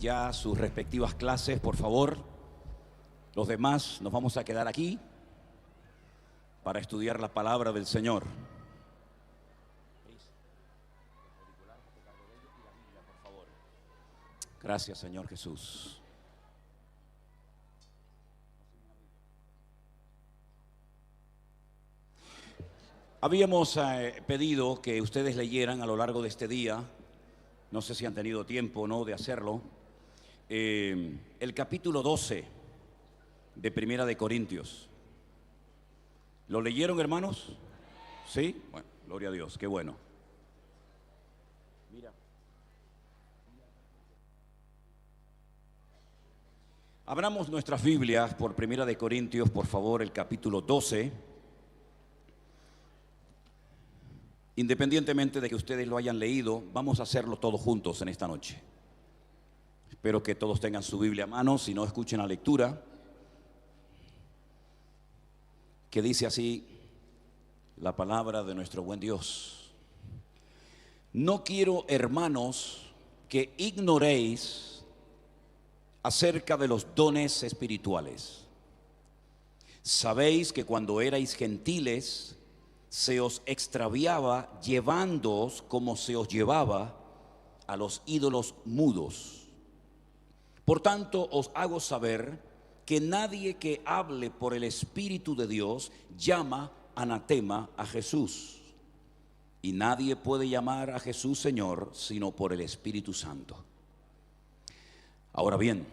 ya sus respectivas clases, por favor. Los demás nos vamos a quedar aquí para estudiar la palabra del Señor. Gracias, Señor Jesús. Habíamos pedido que ustedes leyeran a lo largo de este día, no sé si han tenido tiempo o no de hacerlo, el capítulo 12 de Primera de Corintios. ¿Lo leyeron, hermanos? ¿Sí? Bueno, gloria a Dios, qué bueno. Mira. Abramos nuestras Biblias por Primera de Corintios, por favor, el capítulo 12. Independientemente de que ustedes lo hayan leído, vamos a hacerlo todos juntos en esta noche. Espero que todos tengan su Biblia a mano, si no escuchen la lectura, que dice así la palabra de nuestro buen Dios. No quiero, hermanos, que ignoréis acerca de los dones espirituales. Sabéis que cuando erais gentiles, se os extraviaba llevándoos como se os llevaba a los ídolos mudos. Por tanto, os hago saber que nadie que hable por el Espíritu de Dios llama anatema a Jesús. Y nadie puede llamar a Jesús Señor sino por el Espíritu Santo. Ahora bien,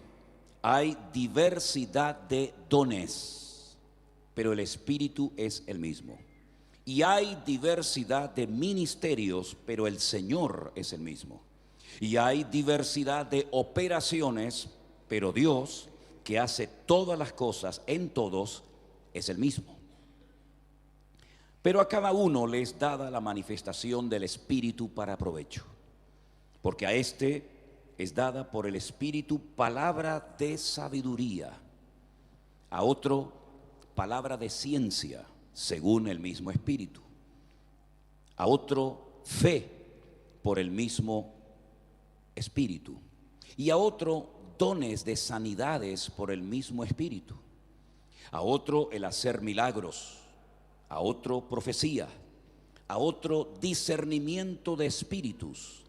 hay diversidad de dones, pero el Espíritu es el mismo. Y hay diversidad de ministerios, pero el Señor es el mismo. Y hay diversidad de operaciones, pero Dios, que hace todas las cosas en todos, es el mismo. Pero a cada uno le es dada la manifestación del Espíritu para provecho. Porque a este es dada por el Espíritu palabra de sabiduría, a otro palabra de ciencia, según el mismo Espíritu, a otro fe por el mismo Espíritu, y a otro dones de sanidades por el mismo Espíritu, a otro el hacer milagros, a otro profecía, a otro discernimiento de espíritus,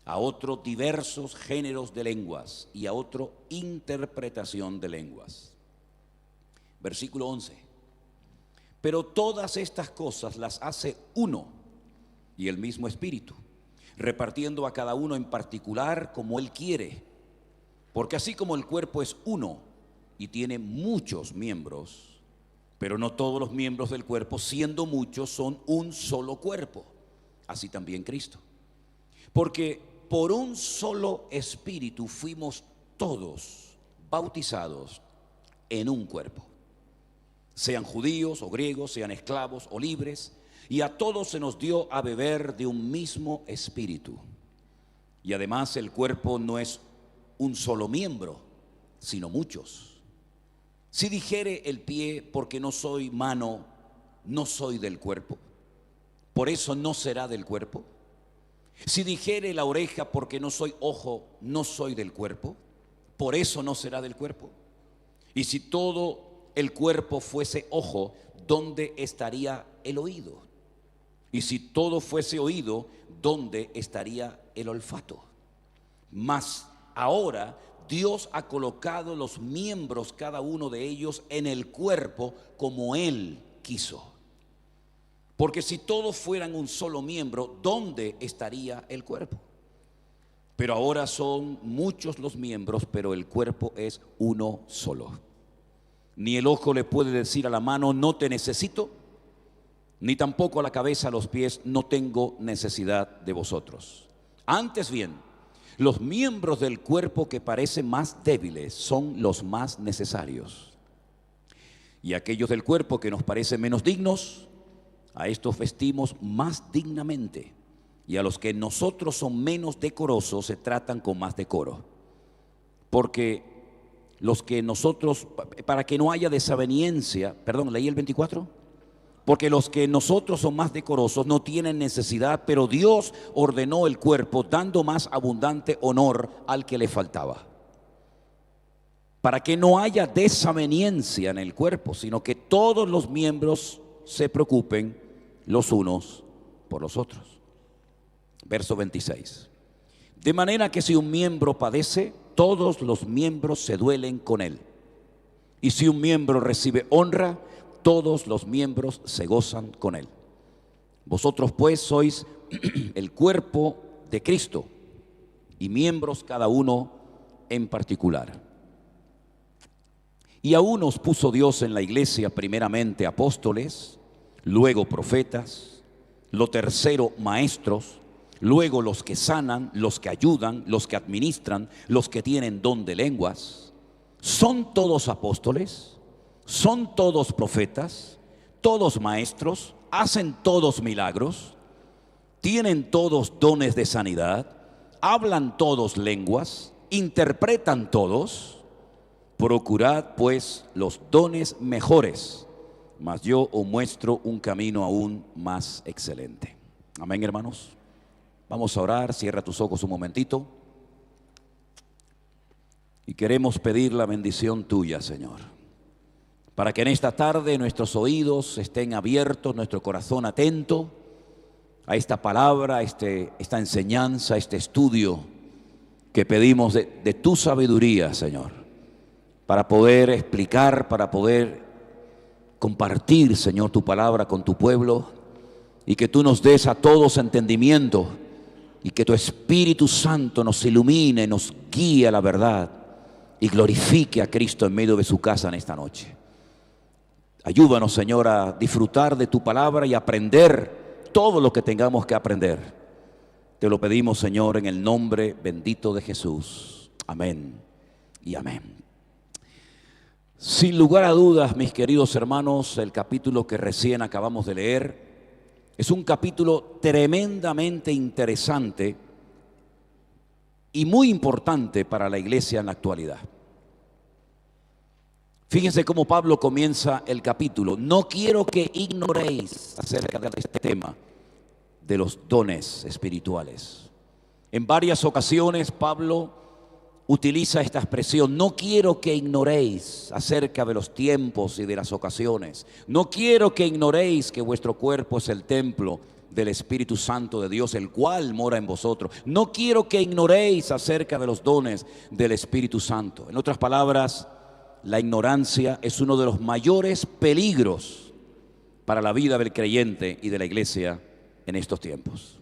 a otro diversos géneros de lenguas y a otro interpretación de lenguas. Versículo 11. Pero todas estas cosas las hace uno y el mismo Espíritu, repartiendo a cada uno en particular como Él quiere. Porque así como el cuerpo es uno y tiene muchos miembros, pero no todos los miembros del cuerpo, siendo muchos, son un solo cuerpo, así también Cristo. Porque por un solo Espíritu fuimos todos bautizados en un cuerpo, sean judíos o griegos, sean esclavos o libres, y a todos se nos dio a beber de un mismo espíritu. Y además el cuerpo no es un solo miembro, sino muchos. Si dijere el pie, porque no soy mano, no soy del cuerpo, por eso no será del cuerpo. Si dijere la oreja, porque no soy ojo, no soy del cuerpo, por eso no será del cuerpo. Y si todo el cuerpo fuese ojo, ¿dónde estaría el oído? Y si todo fuese oído, ¿dónde estaría el olfato? Mas ahora Dios ha colocado los miembros, cada uno de ellos, en el cuerpo como Él quiso. Porque si todos fueran un solo miembro, ¿dónde estaría el cuerpo? Pero ahora son muchos los miembros, pero el cuerpo es uno solo. Ni el ojo le puede decir a la mano, no te necesito, ni tampoco a la cabeza, a los pies, no tengo necesidad de vosotros. Antes bien, los miembros del cuerpo que parecen más débiles son los más necesarios. Y aquellos del cuerpo que nos parecen menos dignos, a estos vestimos más dignamente. Y a los que nosotros son menos decorosos se tratan con más decoro. Porque los que nosotros, para que no haya desaveniencia, perdón, leí el 24. Porque los que nosotros son más decorosos no tienen necesidad, pero Dios ordenó el cuerpo, dando más abundante honor al que le faltaba. para que no haya desaveniencia en el cuerpo, sino que todos los miembros se preocupen los unos por los otros. Verso 26. De manera que si un miembro padece, todos los miembros se duelen con él. Y si un miembro recibe honra, todos los miembros se gozan con él. Vosotros pues sois el cuerpo de Cristo y miembros cada uno en particular. Y a unos puso Dios en la iglesia primeramente apóstoles, luego profetas, lo tercero maestros, luego los que sanan, los que ayudan, los que administran, los que tienen don de lenguas. ¿Son todos apóstoles? ¿Son todos profetas? ¿Todos maestros? ¿Hacen todos milagros? ¿Tienen todos dones de sanidad? ¿Hablan todos lenguas? ¿Interpretan todos? Procurad pues los dones mejores, mas yo os muestro un camino aún más excelente. Amén, hermanos. Vamos a orar, cierra tus ojos un momentito. Y queremos pedir la bendición tuya, Señor, para que en esta tarde nuestros oídos estén abiertos, nuestro corazón atento a esta palabra, esta enseñanza, este estudio que pedimos de tu sabiduría, Señor, para poder explicar, para poder compartir, Señor, tu palabra con tu pueblo, y que tú nos des a todos entendimiento, y que tu Espíritu Santo nos ilumine, nos guíe a la verdad, y glorifique a Cristo en medio de su casa en esta noche. Ayúdanos, Señor, a disfrutar de tu palabra y aprender todo lo que tengamos que aprender. Te lo pedimos, Señor, en el nombre bendito de Jesús. Amén y amén. Sin lugar a dudas, mis queridos hermanos, el capítulo que recién acabamos de leer es un capítulo tremendamente interesante y muy importante para la iglesia en la actualidad. Fíjense cómo Pablo comienza el capítulo. No quiero que ignoréis acerca de este tema de los dones espirituales. En varias ocasiones Pablo utiliza esta expresión: no quiero que ignoréis acerca de los tiempos y de las ocasiones. No quiero que ignoréis que vuestro cuerpo es el templo del Espíritu Santo de Dios, el cual mora en vosotros. No quiero que ignoréis acerca de los dones del Espíritu Santo. En otras palabras, la ignorancia es uno de los mayores peligros para la vida del creyente y de la iglesia en estos tiempos.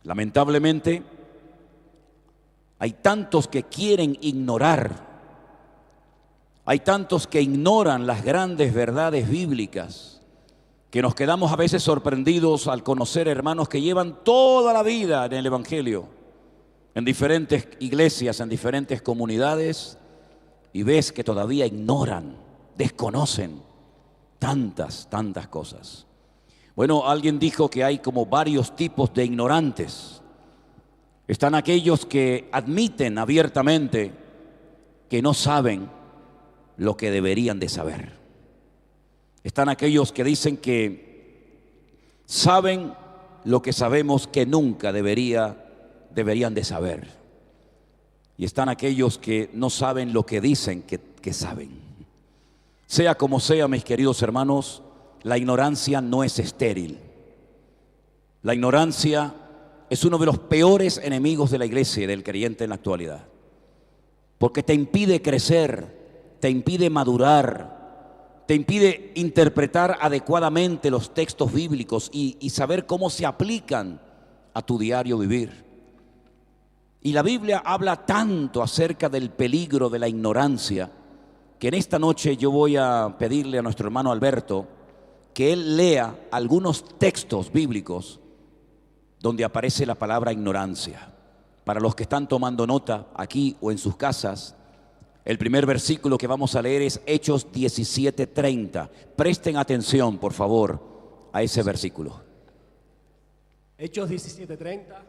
Lamentablemente, hay tantos que quieren ignorar, hay tantos que ignoran las grandes verdades bíblicas, que nos quedamos a veces sorprendidos al conocer hermanos que llevan toda la vida en el Evangelio, en diferentes iglesias, en diferentes comunidades, y ves que todavía ignoran, desconocen tantas cosas. Bueno, alguien dijo que hay como varios tipos de ignorantes. Están aquellos que admiten abiertamente que no saben lo que deberían de saber. Están aquellos que dicen que saben lo que sabemos que nunca deberían de saber. Y están aquellos que no saben lo que dicen que saben. Sea como sea, mis queridos hermanos, la ignorancia no es estéril. La ignorancia es uno de los peores enemigos de la iglesia y del creyente en la actualidad, porque te impide crecer, te impide madurar, te impide interpretar adecuadamente los textos bíblicos y saber cómo se aplican a tu diario vivir. Y la Biblia habla tanto acerca del peligro de la ignorancia, que en esta noche yo voy a pedirle a nuestro hermano Alberto que él lea algunos textos bíblicos donde aparece la palabra ignorancia. Para los que están tomando nota aquí o en sus casas, el primer versículo que vamos a leer es Hechos 17:30. Presten atención, por favor, a ese versículo. Hechos 17:30.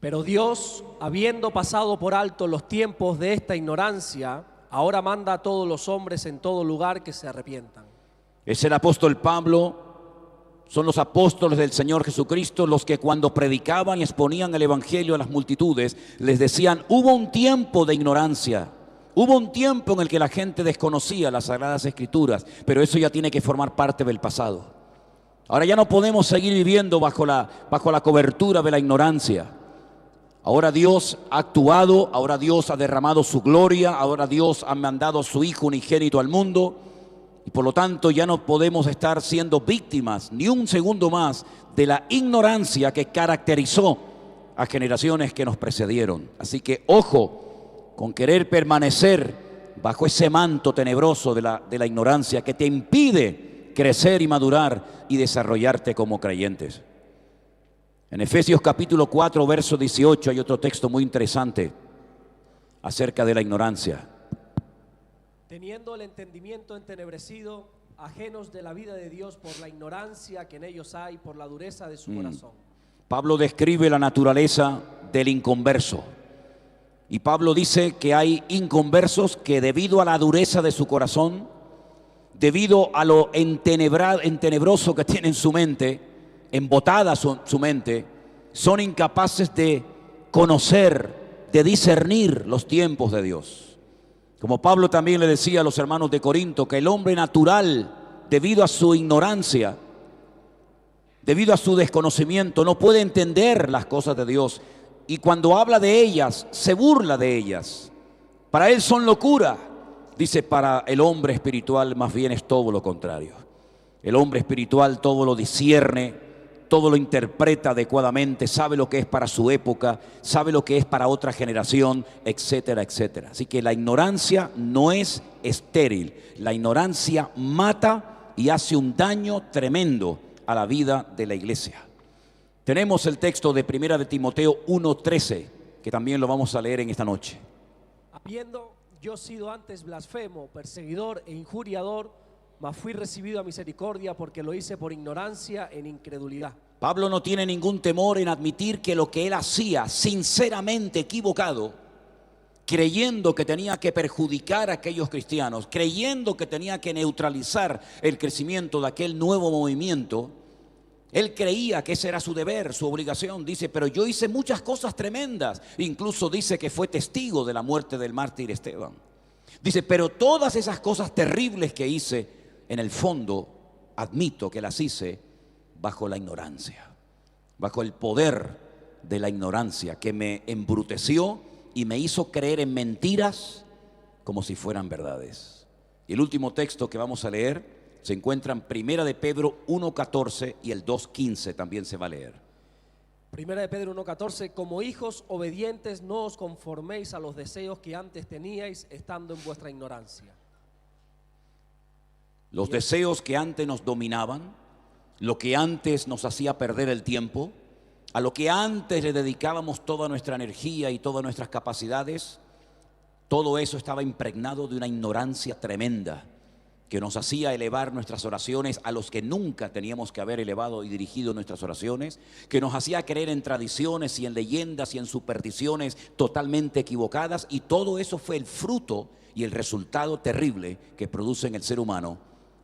Pero Dios, habiendo pasado por alto los tiempos de esta ignorancia, ahora manda a todos los hombres en todo lugar que se arrepientan. Es el apóstol Pablo son los apóstoles del Señor Jesucristo los que cuando predicaban y exponían el evangelio a las multitudes, les decían: hubo un tiempo de ignorancia, hubo un tiempo en el que la gente desconocía las Sagradas Escrituras, pero eso ya tiene que formar parte del pasado. Ahora ya no podemos seguir viviendo bajo la cobertura de la ignorancia. Ahora Dios ha actuado, ahora Dios ha derramado su gloria, ahora Dios ha mandado a su Hijo unigénito al mundo, y por lo tanto ya no podemos estar siendo víctimas ni un segundo más de la ignorancia que caracterizó a generaciones que nos precedieron. Así que ojo con querer permanecer bajo ese manto tenebroso de la ignorancia que te impide crecer y madurar y desarrollarte como creyentes. En Efesios capítulo 4, verso 18 hay otro texto muy interesante acerca de la ignorancia. Teniendo el entendimiento entenebrecido, ajenos de la vida de Dios por la ignorancia que en ellos hay, por la dureza de su corazón. Pablo describe la naturaleza del inconverso. Y Pablo dice que hay inconversos que debido a la dureza de su corazón, debido a lo entenebroso que tiene en su mente, embotada su mente, son incapaces de conocer, de discernir los tiempos de Dios. Como Pablo también le decía a los hermanos de Corinto, que el hombre natural, debido a su ignorancia, debido a su desconocimiento, no puede entender las cosas de Dios. Y cuando habla de ellas, se burla de ellas. Para él son locura. Dice, para el hombre espiritual más bien es todo lo contrario. El hombre espiritual todo lo discierne, todo lo interpreta adecuadamente, sabe lo que es para su época, sabe lo que es para otra generación, etcétera, etcétera. Así que la ignorancia no es estéril. La ignorancia mata y hace un daño tremendo a la vida de la iglesia. Tenemos el texto de 1 de Timoteo 1:13, que también lo vamos a leer en esta noche. Habiendo yo sido antes blasfemo, perseguidor e injuriador, mas fui recibido a misericordia porque lo hice por ignorancia en incredulidad. Pablo no tiene ningún temor en admitir que lo que él hacía, sinceramente equivocado, creyendo que tenía que perjudicar a aquellos cristianos, creyendo que tenía que neutralizar el crecimiento de aquel nuevo movimiento, él creía que ese era su deber, su obligación. Dice, pero yo hice muchas cosas tremendas. Incluso dice que fue testigo de la muerte del mártir Esteban. Dice, pero todas esas cosas terribles que hice, en el fondo, admito que las hice bajo la ignorancia, bajo el poder de la ignorancia que me embruteció y me hizo creer en mentiras como si fueran verdades. Y el último texto que vamos a leer se encuentra en 1 de Pedro 1:14 y el 2:15 también se va a leer. 1 de Pedro 1:14, como hijos obedientes no os conforméis a los deseos que antes teníais estando en vuestra ignorancia. Los deseos que antes nos dominaban, lo que antes nos hacía perder el tiempo, a lo que antes le dedicábamos toda nuestra energía y todas nuestras capacidades, todo eso estaba impregnado de una ignorancia tremenda que nos hacía elevar nuestras oraciones a los que nunca teníamos que haber elevado y dirigido nuestras oraciones, que nos hacía creer en tradiciones y en leyendas y en supersticiones totalmente equivocadas, y todo eso fue el fruto y el resultado terrible que produce en el ser humano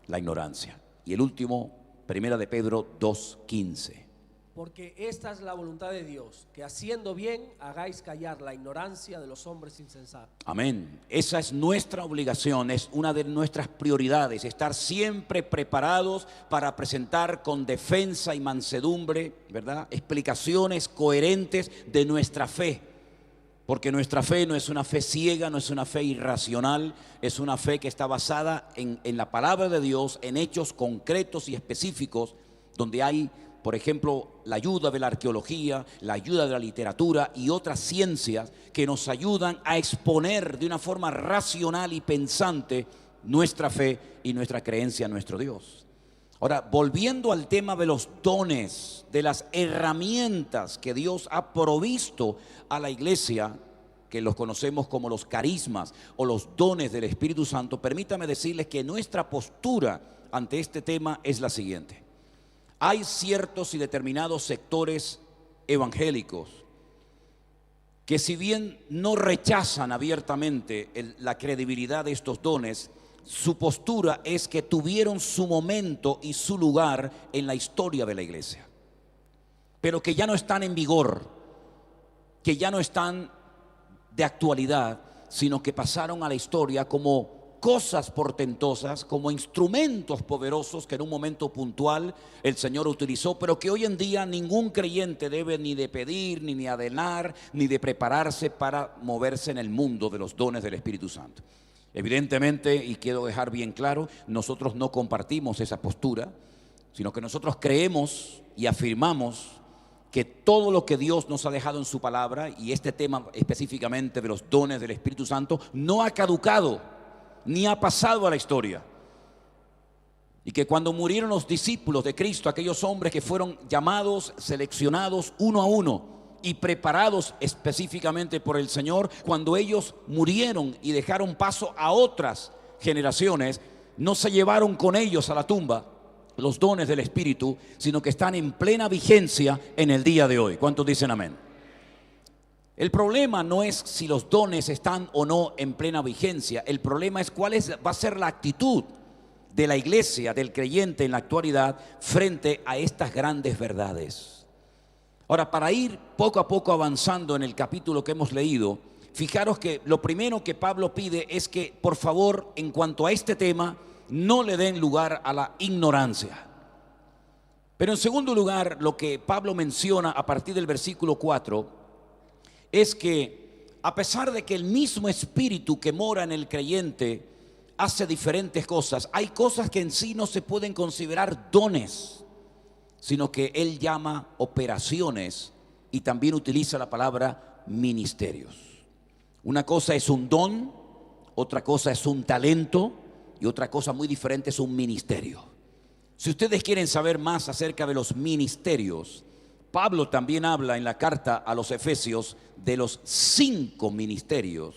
la ignorancia. Y el último, 1 de Pedro 2:15. Porque esta es la voluntad de Dios, que haciendo bien hagáis callar la ignorancia de los hombres insensatos. Amén. Esa es nuestra obligación, es una de nuestras prioridades, estar siempre preparados para presentar con defensa y mansedumbre, ¿verdad?, explicaciones coherentes de nuestra fe. Porque nuestra fe no es una fe ciega, no es una fe irracional, es una fe que está basada en la palabra de Dios, en hechos concretos y específicos, donde hay, por ejemplo, la ayuda de la arqueología, la ayuda de la literatura y otras ciencias que nos ayudan a exponer de una forma racional y pensante nuestra fe y nuestra creencia en nuestro Dios. Ahora, volviendo al tema de los dones, de las herramientas que Dios ha provisto a la iglesia, que los conocemos como los carismas o los dones del Espíritu Santo, permítame decirles que nuestra postura ante este tema es la siguiente. Hay ciertos y determinados sectores evangélicos que, si bien no rechazan abiertamente la credibilidad de estos dones, su postura es que tuvieron su momento y su lugar en la historia de la iglesia, pero que ya no están en vigor, que ya no están de actualidad, sino que pasaron a la historia como cosas portentosas, como instrumentos poderosos que en un momento puntual el Señor utilizó, pero que hoy en día ningún creyente debe ni de pedir, ni de anhelar, ni de prepararse para moverse en el mundo de los dones del Espíritu Santo. Evidentemente, y quiero dejar bien claro, nosotros no compartimos esa postura, sino que nosotros creemos y afirmamos que todo lo que Dios nos ha dejado en su palabra, y este tema específicamente de los dones del Espíritu Santo, no ha caducado ni ha pasado a la historia. Y que cuando murieron los discípulos de Cristo, aquellos hombres que fueron llamados, seleccionados uno a uno y preparados específicamente por el Señor, cuando ellos murieron y dejaron paso a otras generaciones, no se llevaron con ellos a la tumba los dones del Espíritu, sino que están en plena vigencia en el día de hoy. ¿Cuántos dicen amén? El problema no es si los dones están o no en plena vigencia. El problema es va a ser la actitud de la iglesia, del creyente en la actualidad frente a estas grandes verdades. Ahora, para ir poco a poco avanzando en el capítulo que hemos leído, fijaros que lo primero que Pablo pide es que, por favor, en cuanto a este tema, no le den lugar a la ignorancia. Pero en segundo lugar, lo que Pablo menciona a partir del versículo 4 es que, a pesar de que el mismo Espíritu que mora en el creyente hace diferentes cosas, hay cosas que en sí no se pueden considerar dones, sino que él llama operaciones y también utiliza la palabra ministerios. Una cosa es un don, otra cosa es un talento y otra cosa muy diferente es un ministerio. Si ustedes quieren saber más acerca de los ministerios, Pablo también habla en la carta a los Efesios de los 5 ministerios,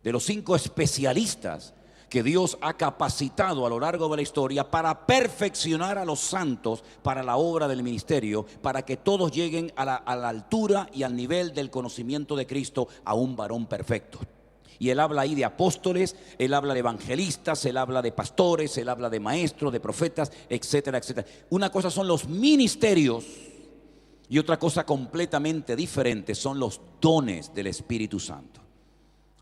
de los 5 especialistas que Dios ha capacitado a lo largo de la historia para perfeccionar a los santos para la obra del ministerio, para que todos lleguen a la altura y al nivel del conocimiento de Cristo, a un varón perfecto. Y él habla ahí de apóstoles, él habla de evangelistas, él habla de pastores, él habla de maestros, de profetas, etcétera, etcétera. Una cosa son los ministerios y otra cosa completamente diferente son los dones del Espíritu Santo.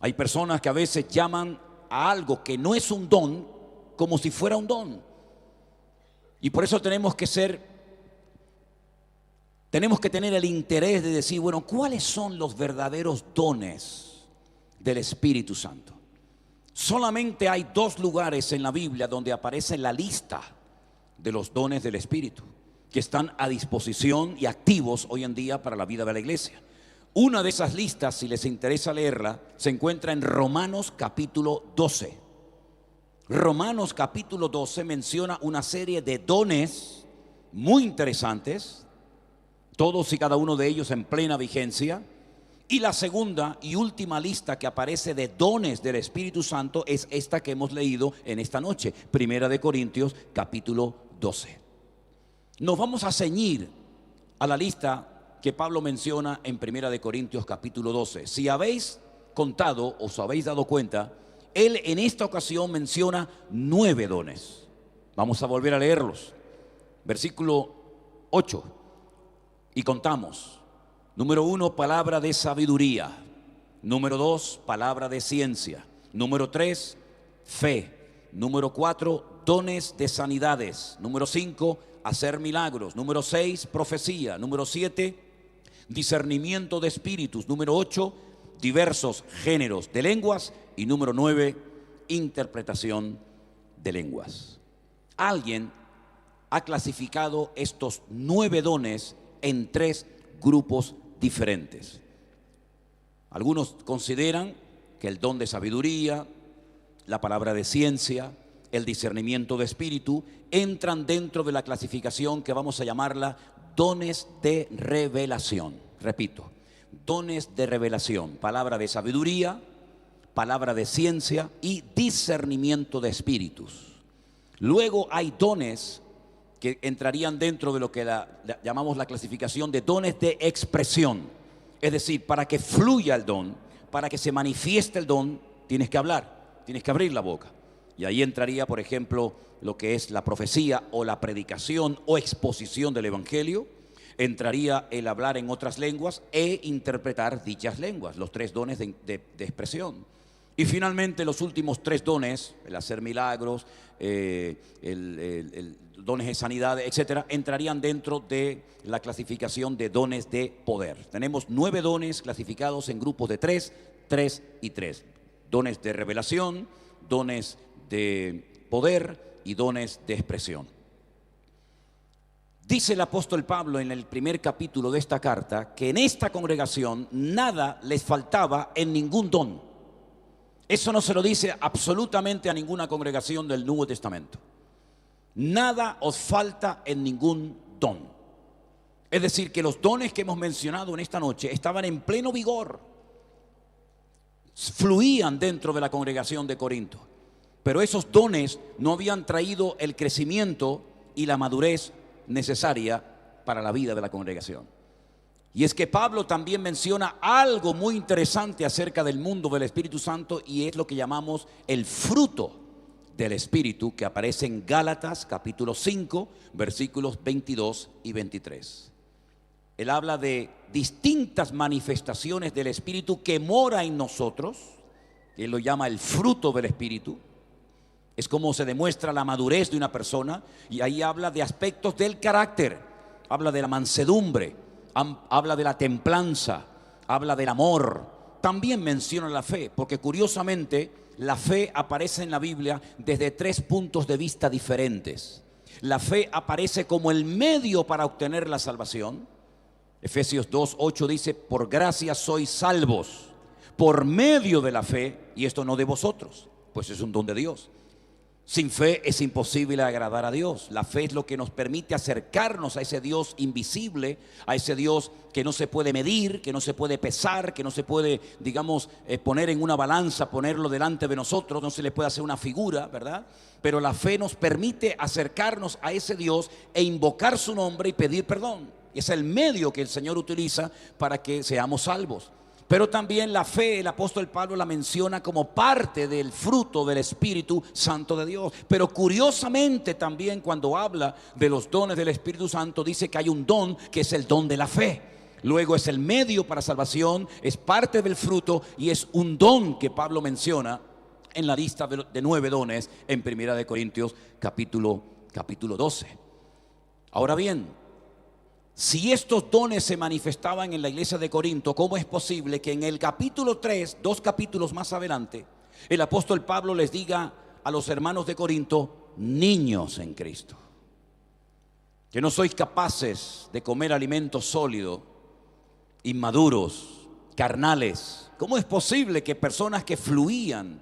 Hay personas que a veces llaman a algo que no es un don como si fuera un don. Y por eso tenemos que tener el interés de decir, bueno, ¿cuáles son los verdaderos dones del Espíritu Santo? Solamente hay 2 lugares en la Biblia donde aparece la lista de los dones del Espíritu, que están a disposición y activos hoy en día para la vida de la iglesia. Una de esas listas, si les interesa leerla, se encuentra en Romanos capítulo 12. Romanos capítulo 12 menciona una serie de dones muy interesantes, todos y cada uno de ellos en plena vigencia. Y la segunda y última lista que aparece de dones del Espíritu Santo es esta que hemos leído en esta noche, Primera de Corintios capítulo 12. Nos vamos a ceñir a la lista que Pablo menciona en Primera de Corintios capítulo 12. Si habéis contado, os habéis dado cuenta, él en esta ocasión menciona 9 dones. Vamos a volver a leerlos. Versículo 8. Y contamos. Número 1, palabra de sabiduría. Número 2, palabra de ciencia. Número 3, fe. Número 4, dones de sanidades. Número 5, hacer milagros. Número 6, profecía. Número 7, discernimiento de espíritus. Número 8, diversos géneros de lenguas. Y número 9, interpretación de lenguas. Alguien ha clasificado estos 9 dones en 3 grupos diferentes. Algunos consideran que el don de sabiduría, la palabra de ciencia, el discernimiento de espíritu entran dentro de la clasificación que vamos a llamarla dones de revelación. Repito, dones de revelación, palabra de sabiduría, palabra de ciencia y discernimiento de espíritus. Luego hay dones que entrarían dentro de lo que llamamos la clasificación de dones de expresión. Es decir, para que fluya el don, para que se manifieste el don, tienes que hablar, tienes que abrir la boca. Y ahí entraría, por ejemplo, lo que es la profecía o la predicación o exposición del Evangelio. Entraría el hablar en otras lenguas e interpretar dichas lenguas, los 3 dones de expresión. Y finalmente los últimos 3 dones, el hacer milagros, dones de sanidad, etcétera, entrarían dentro de la clasificación de dones de poder. Tenemos 9 dones clasificados en grupos de 3, 3 y 3. Dones de revelación, dones de poder y dones de expresión. Dice el apóstol Pablo en el primer capítulo de esta carta que en esta congregación nada les faltaba en ningún don. Eso no se lo dice absolutamente a ninguna congregación del Nuevo Testamento. Nada os falta en ningún don. Es decir, que los dones que hemos mencionado en esta noche estaban en pleno vigor, fluían dentro de la congregación de Corinto. Pero esos dones no habían traído el crecimiento y la madurez necesaria para la vida de la congregación. Y es que Pablo también menciona algo muy interesante acerca del mundo del Espíritu Santo, y es lo que llamamos el fruto del Espíritu, que aparece en Gálatas capítulo 5 versículos 22 y 23. Él habla de distintas manifestaciones del Espíritu que mora en nosotros. Él lo llama el fruto del Espíritu. Es como se demuestra la madurez de una persona, y ahí habla de aspectos del carácter, habla de la mansedumbre, habla de la templanza, habla del amor. También menciona la fe, porque curiosamente la fe aparece en la Biblia desde 3 puntos de vista diferentes. La fe aparece como el medio para obtener la salvación. Efesios 2:8 dice: por gracia sois salvos por medio de la fe, y esto no de vosotros, pues es un don de Dios. Sin fe es imposible agradar a Dios. La fe es lo que nos permite acercarnos a ese Dios invisible, a ese Dios que no se puede medir, que no se puede pesar, que no se puede, digamos, poner en una balanza, ponerlo delante de nosotros, no se le puede hacer una figura, ¿verdad? Pero la fe nos permite acercarnos a ese Dios e invocar su nombre y pedir perdón. Es el medio que el Señor utiliza para que seamos salvos. Pero también la fe, el apóstol Pablo la menciona como parte del fruto del Espíritu Santo de Dios. Pero curiosamente también cuando habla de los dones del Espíritu Santo, dice que hay un don que es el don de la fe. Luego es el medio para salvación, es parte del fruto y es un don que Pablo menciona en la lista de 9 dones en 1 Corintios capítulo 12. Ahora bien, si estos dones se manifestaban en la iglesia de Corinto, ¿cómo es posible que en el capítulo 3, 2 capítulos más adelante, el apóstol Pablo les diga a los hermanos de Corinto: niños en Cristo, que no sois capaces de comer alimento sólido, inmaduros, carnales? ¿Cómo es posible que personas que fluían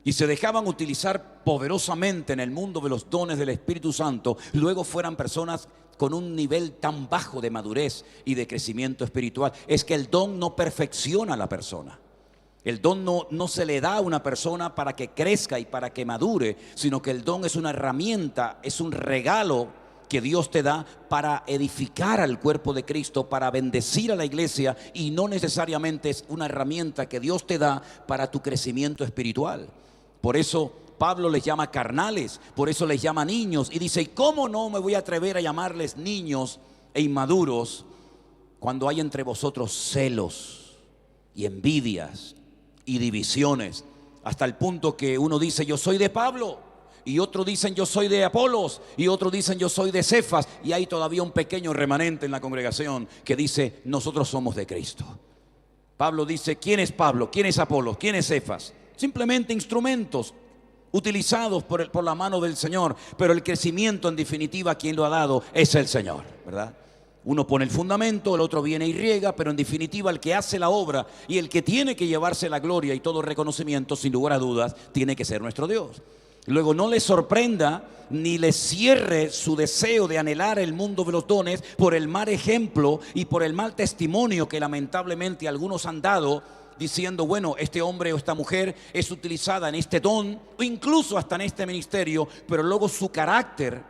y se dejaban utilizar poderosamente en el mundo de los dones del Espíritu Santo, luego fueran personas con un nivel tan bajo de madurez y de crecimiento espiritual? Es que el don no perfecciona a la persona. El don no se le da a una persona para que crezca y para que madure, sino que el don es una herramienta, es un regalo que Dios te da para edificar al cuerpo de Cristo, para bendecir a la iglesia, y no necesariamente es una herramienta que Dios te da para tu crecimiento espiritual. Por eso Pablo les llama carnales, por eso les llama niños, y dice: ¿y cómo no me voy a atrever a llamarles niños e inmaduros cuando hay entre vosotros celos y envidias y divisiones? Hasta el punto que uno dice: yo soy de Pablo, y otros dicen: yo soy de Apolos, y otros dicen: yo soy de Cefas, y hay todavía un pequeño remanente en la congregación que dice: nosotros somos de Cristo. Pablo dice: ¿quién es Pablo? ¿Quién es Apolos? ¿Quién es Cefas? Simplemente instrumentos utilizados por la mano del Señor, pero el crecimiento, en definitiva, quien lo ha dado es el Señor, ¿verdad? Uno pone el fundamento, el otro viene y riega, pero en definitiva el que hace la obra y el que tiene que llevarse la gloria y todo reconocimiento, sin lugar a dudas, tiene que ser nuestro Dios. Luego, no les sorprenda ni les cierre su deseo de anhelar el mundo de los dones por el mal ejemplo y por el mal testimonio que lamentablemente algunos han dado, diciendo: bueno, este hombre o esta mujer es utilizada en este don o incluso hasta en este ministerio, pero luego su carácter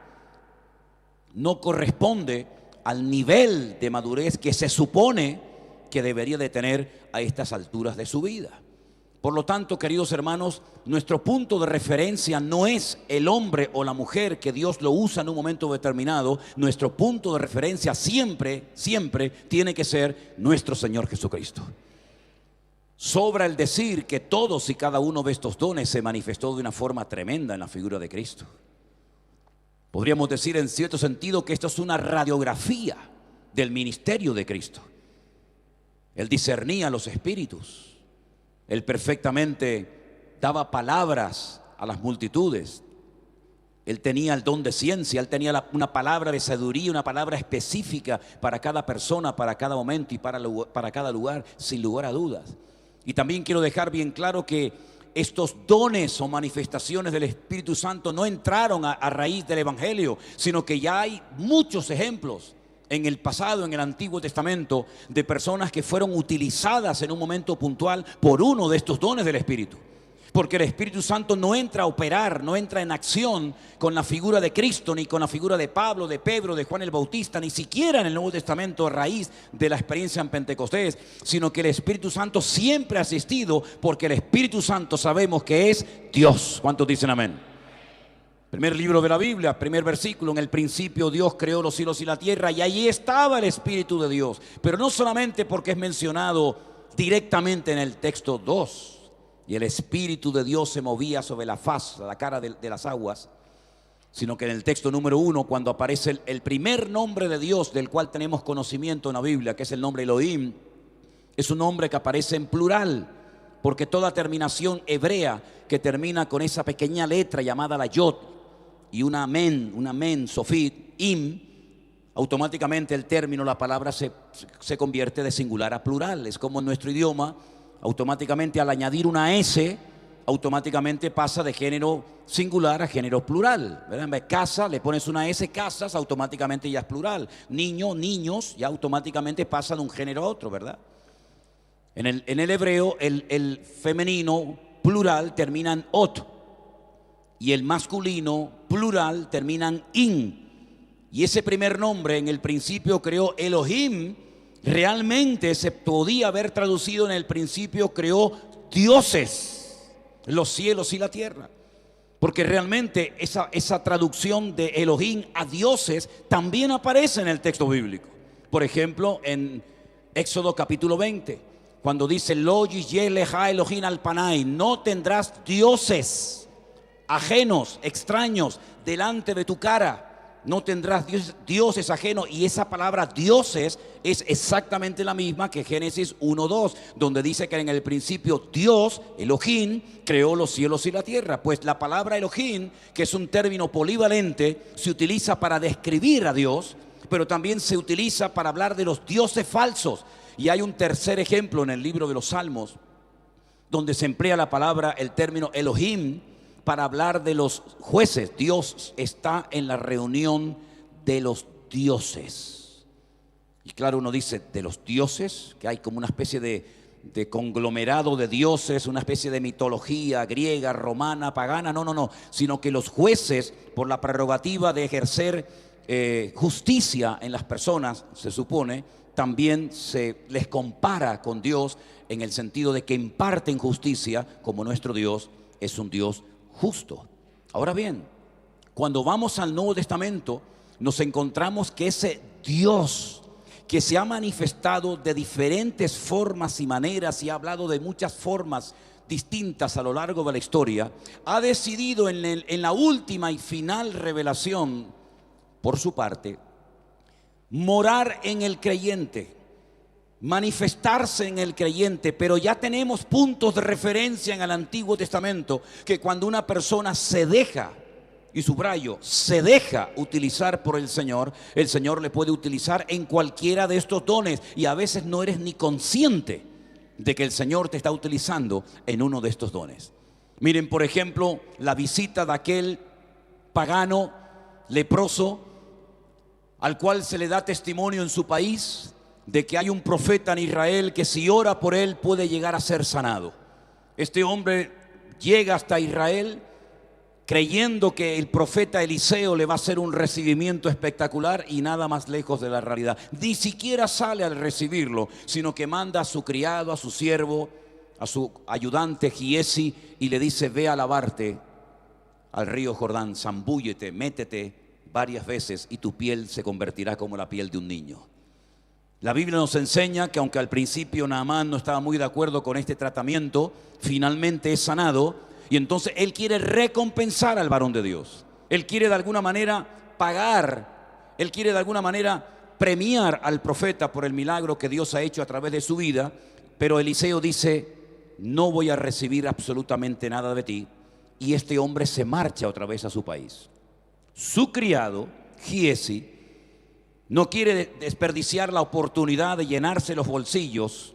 no corresponde al nivel de madurez que se supone que debería de tener a estas alturas de su vida. Por lo tanto, queridos hermanos, nuestro punto de referencia no es el hombre o la mujer que Dios lo usa en un momento determinado. Nuestro punto de referencia siempre, siempre tiene que ser nuestro Señor Jesucristo. Sobra el decir que todos y cada uno de estos dones se manifestó de una forma tremenda en la figura de Cristo. Podríamos decir en cierto sentido que esto es una radiografía del ministerio de Cristo. Él discernía los espíritus. Él perfectamente daba palabras a las multitudes. Él tenía el don de ciencia, él tenía una palabra de sabiduría, una palabra específica para cada persona, para cada momento y para cada lugar, sin lugar a dudas. Y también quiero dejar bien claro que estos dones o manifestaciones del Espíritu Santo no entraron a raíz del Evangelio, sino que ya hay muchos ejemplos en el pasado, en el Antiguo Testamento, de personas que fueron utilizadas en un momento puntual por uno de estos dones del Espíritu. Porque el Espíritu Santo no entra a operar, no entra en acción con la figura de Cristo, ni con la figura de Pablo, de Pedro, de Juan el Bautista, ni siquiera en el Nuevo Testamento a raíz de la experiencia en Pentecostés, sino que el Espíritu Santo siempre ha asistido, porque el Espíritu Santo sabemos que es Dios. ¿Cuántos dicen amén? Primer libro de la Biblia, primer versículo: en el principio Dios creó los cielos y la tierra, y allí estaba el Espíritu de Dios. Pero no solamente porque es mencionado directamente en el texto 2, y el Espíritu de Dios se movía sobre la faz, la cara de las aguas, sino que en el texto número 1, cuando aparece el primer nombre de Dios del cual tenemos conocimiento en la Biblia, que es el nombre Elohim, es un nombre que aparece en plural, porque toda terminación hebrea que termina con esa pequeña letra llamada la yod y una men, sofit, im, automáticamente el término, la palabra se convierte de singular a plural. Es como en nuestro idioma, automáticamente al añadir una S, automáticamente pasa de género singular a género plural, ¿verdad? En vez de casa, le pones una S, casas, automáticamente ya es plural. Niño, niños, ya automáticamente pasa de un género a otro, ¿verdad? En el hebreo, el femenino plural termina en ot, y el masculino plural termina en in. Y ese primer nombre, en el principio creó Elohim, realmente se podía haber traducido: en el principio creó dioses, los cielos y la tierra. Porque realmente esa traducción de Elohim a dioses también aparece en el texto bíblico. Por ejemplo, en Éxodo capítulo 20, cuando dice: Lo yiyeleja Elohim alpanai, no tendrás dioses ajenos, extraños, delante de tu cara. No tendrás dioses ajenos. Y esa palabra dioses es exactamente la misma que Génesis 1:2, donde dice que en el principio Dios, Elohim, creó los cielos y la tierra. Pues la palabra Elohim, que es un término polivalente, se utiliza para describir a Dios, pero también se utiliza para hablar de los dioses falsos. Y hay un tercer ejemplo en el libro de los Salmos, donde se emplea la palabra, el término Elohim, para hablar de los jueces. Dios está en la reunión de los dioses. Y claro, uno dice de los dioses, que hay como una especie de conglomerado de dioses, una especie de mitología griega, romana, pagana. No, sino que los jueces, por la prerrogativa de ejercer justicia en las personas, se supone, también se les compara con Dios, en el sentido de que imparten justicia, como nuestro Dios es un Dios justo. Ahora bien, cuando vamos al Nuevo Testamento, nos encontramos que ese Dios, que se ha manifestado de diferentes formas y maneras y ha hablado de muchas formas distintas a lo largo de la historia, ha decidido en la última y final revelación, por su parte, morar en el creyente, manifestarse en el creyente. Pero ya tenemos puntos de referencia en el Antiguo Testamento, que cuando una persona se deja, y subrayo, se deja utilizar por el Señor le puede utilizar en cualquiera de estos dones, y a veces no eres ni consciente de que el Señor te está utilizando en uno de estos dones. Miren, por ejemplo, la visita de aquel pagano leproso, al cual se le da testimonio en su país de que hay un profeta en Israel que si ora por él puede llegar a ser sanado. Este hombre llega hasta Israel creyendo que el profeta Eliseo le va a hacer un recibimiento espectacular, y nada más lejos de la realidad. Ni siquiera sale al recibirlo, sino que manda a su criado, a su siervo, a su ayudante Giesi y le dice: ve a lavarte al río Jordán, zambúllete, métete varias veces y tu piel se convertirá como la piel de un niño. La Biblia nos enseña que aunque al principio Naamán no estaba muy de acuerdo con este tratamiento, finalmente es sanado, y entonces él quiere recompensar al varón de Dios. Él quiere de alguna manera pagar, él quiere de alguna manera premiar al profeta por el milagro que Dios ha hecho a través de su vida. Pero Eliseo dice: no voy a recibir absolutamente nada de ti. Y este hombre se marcha otra vez a su país. Su criado, Giesi, no quiere desperdiciar la oportunidad de llenarse los bolsillos,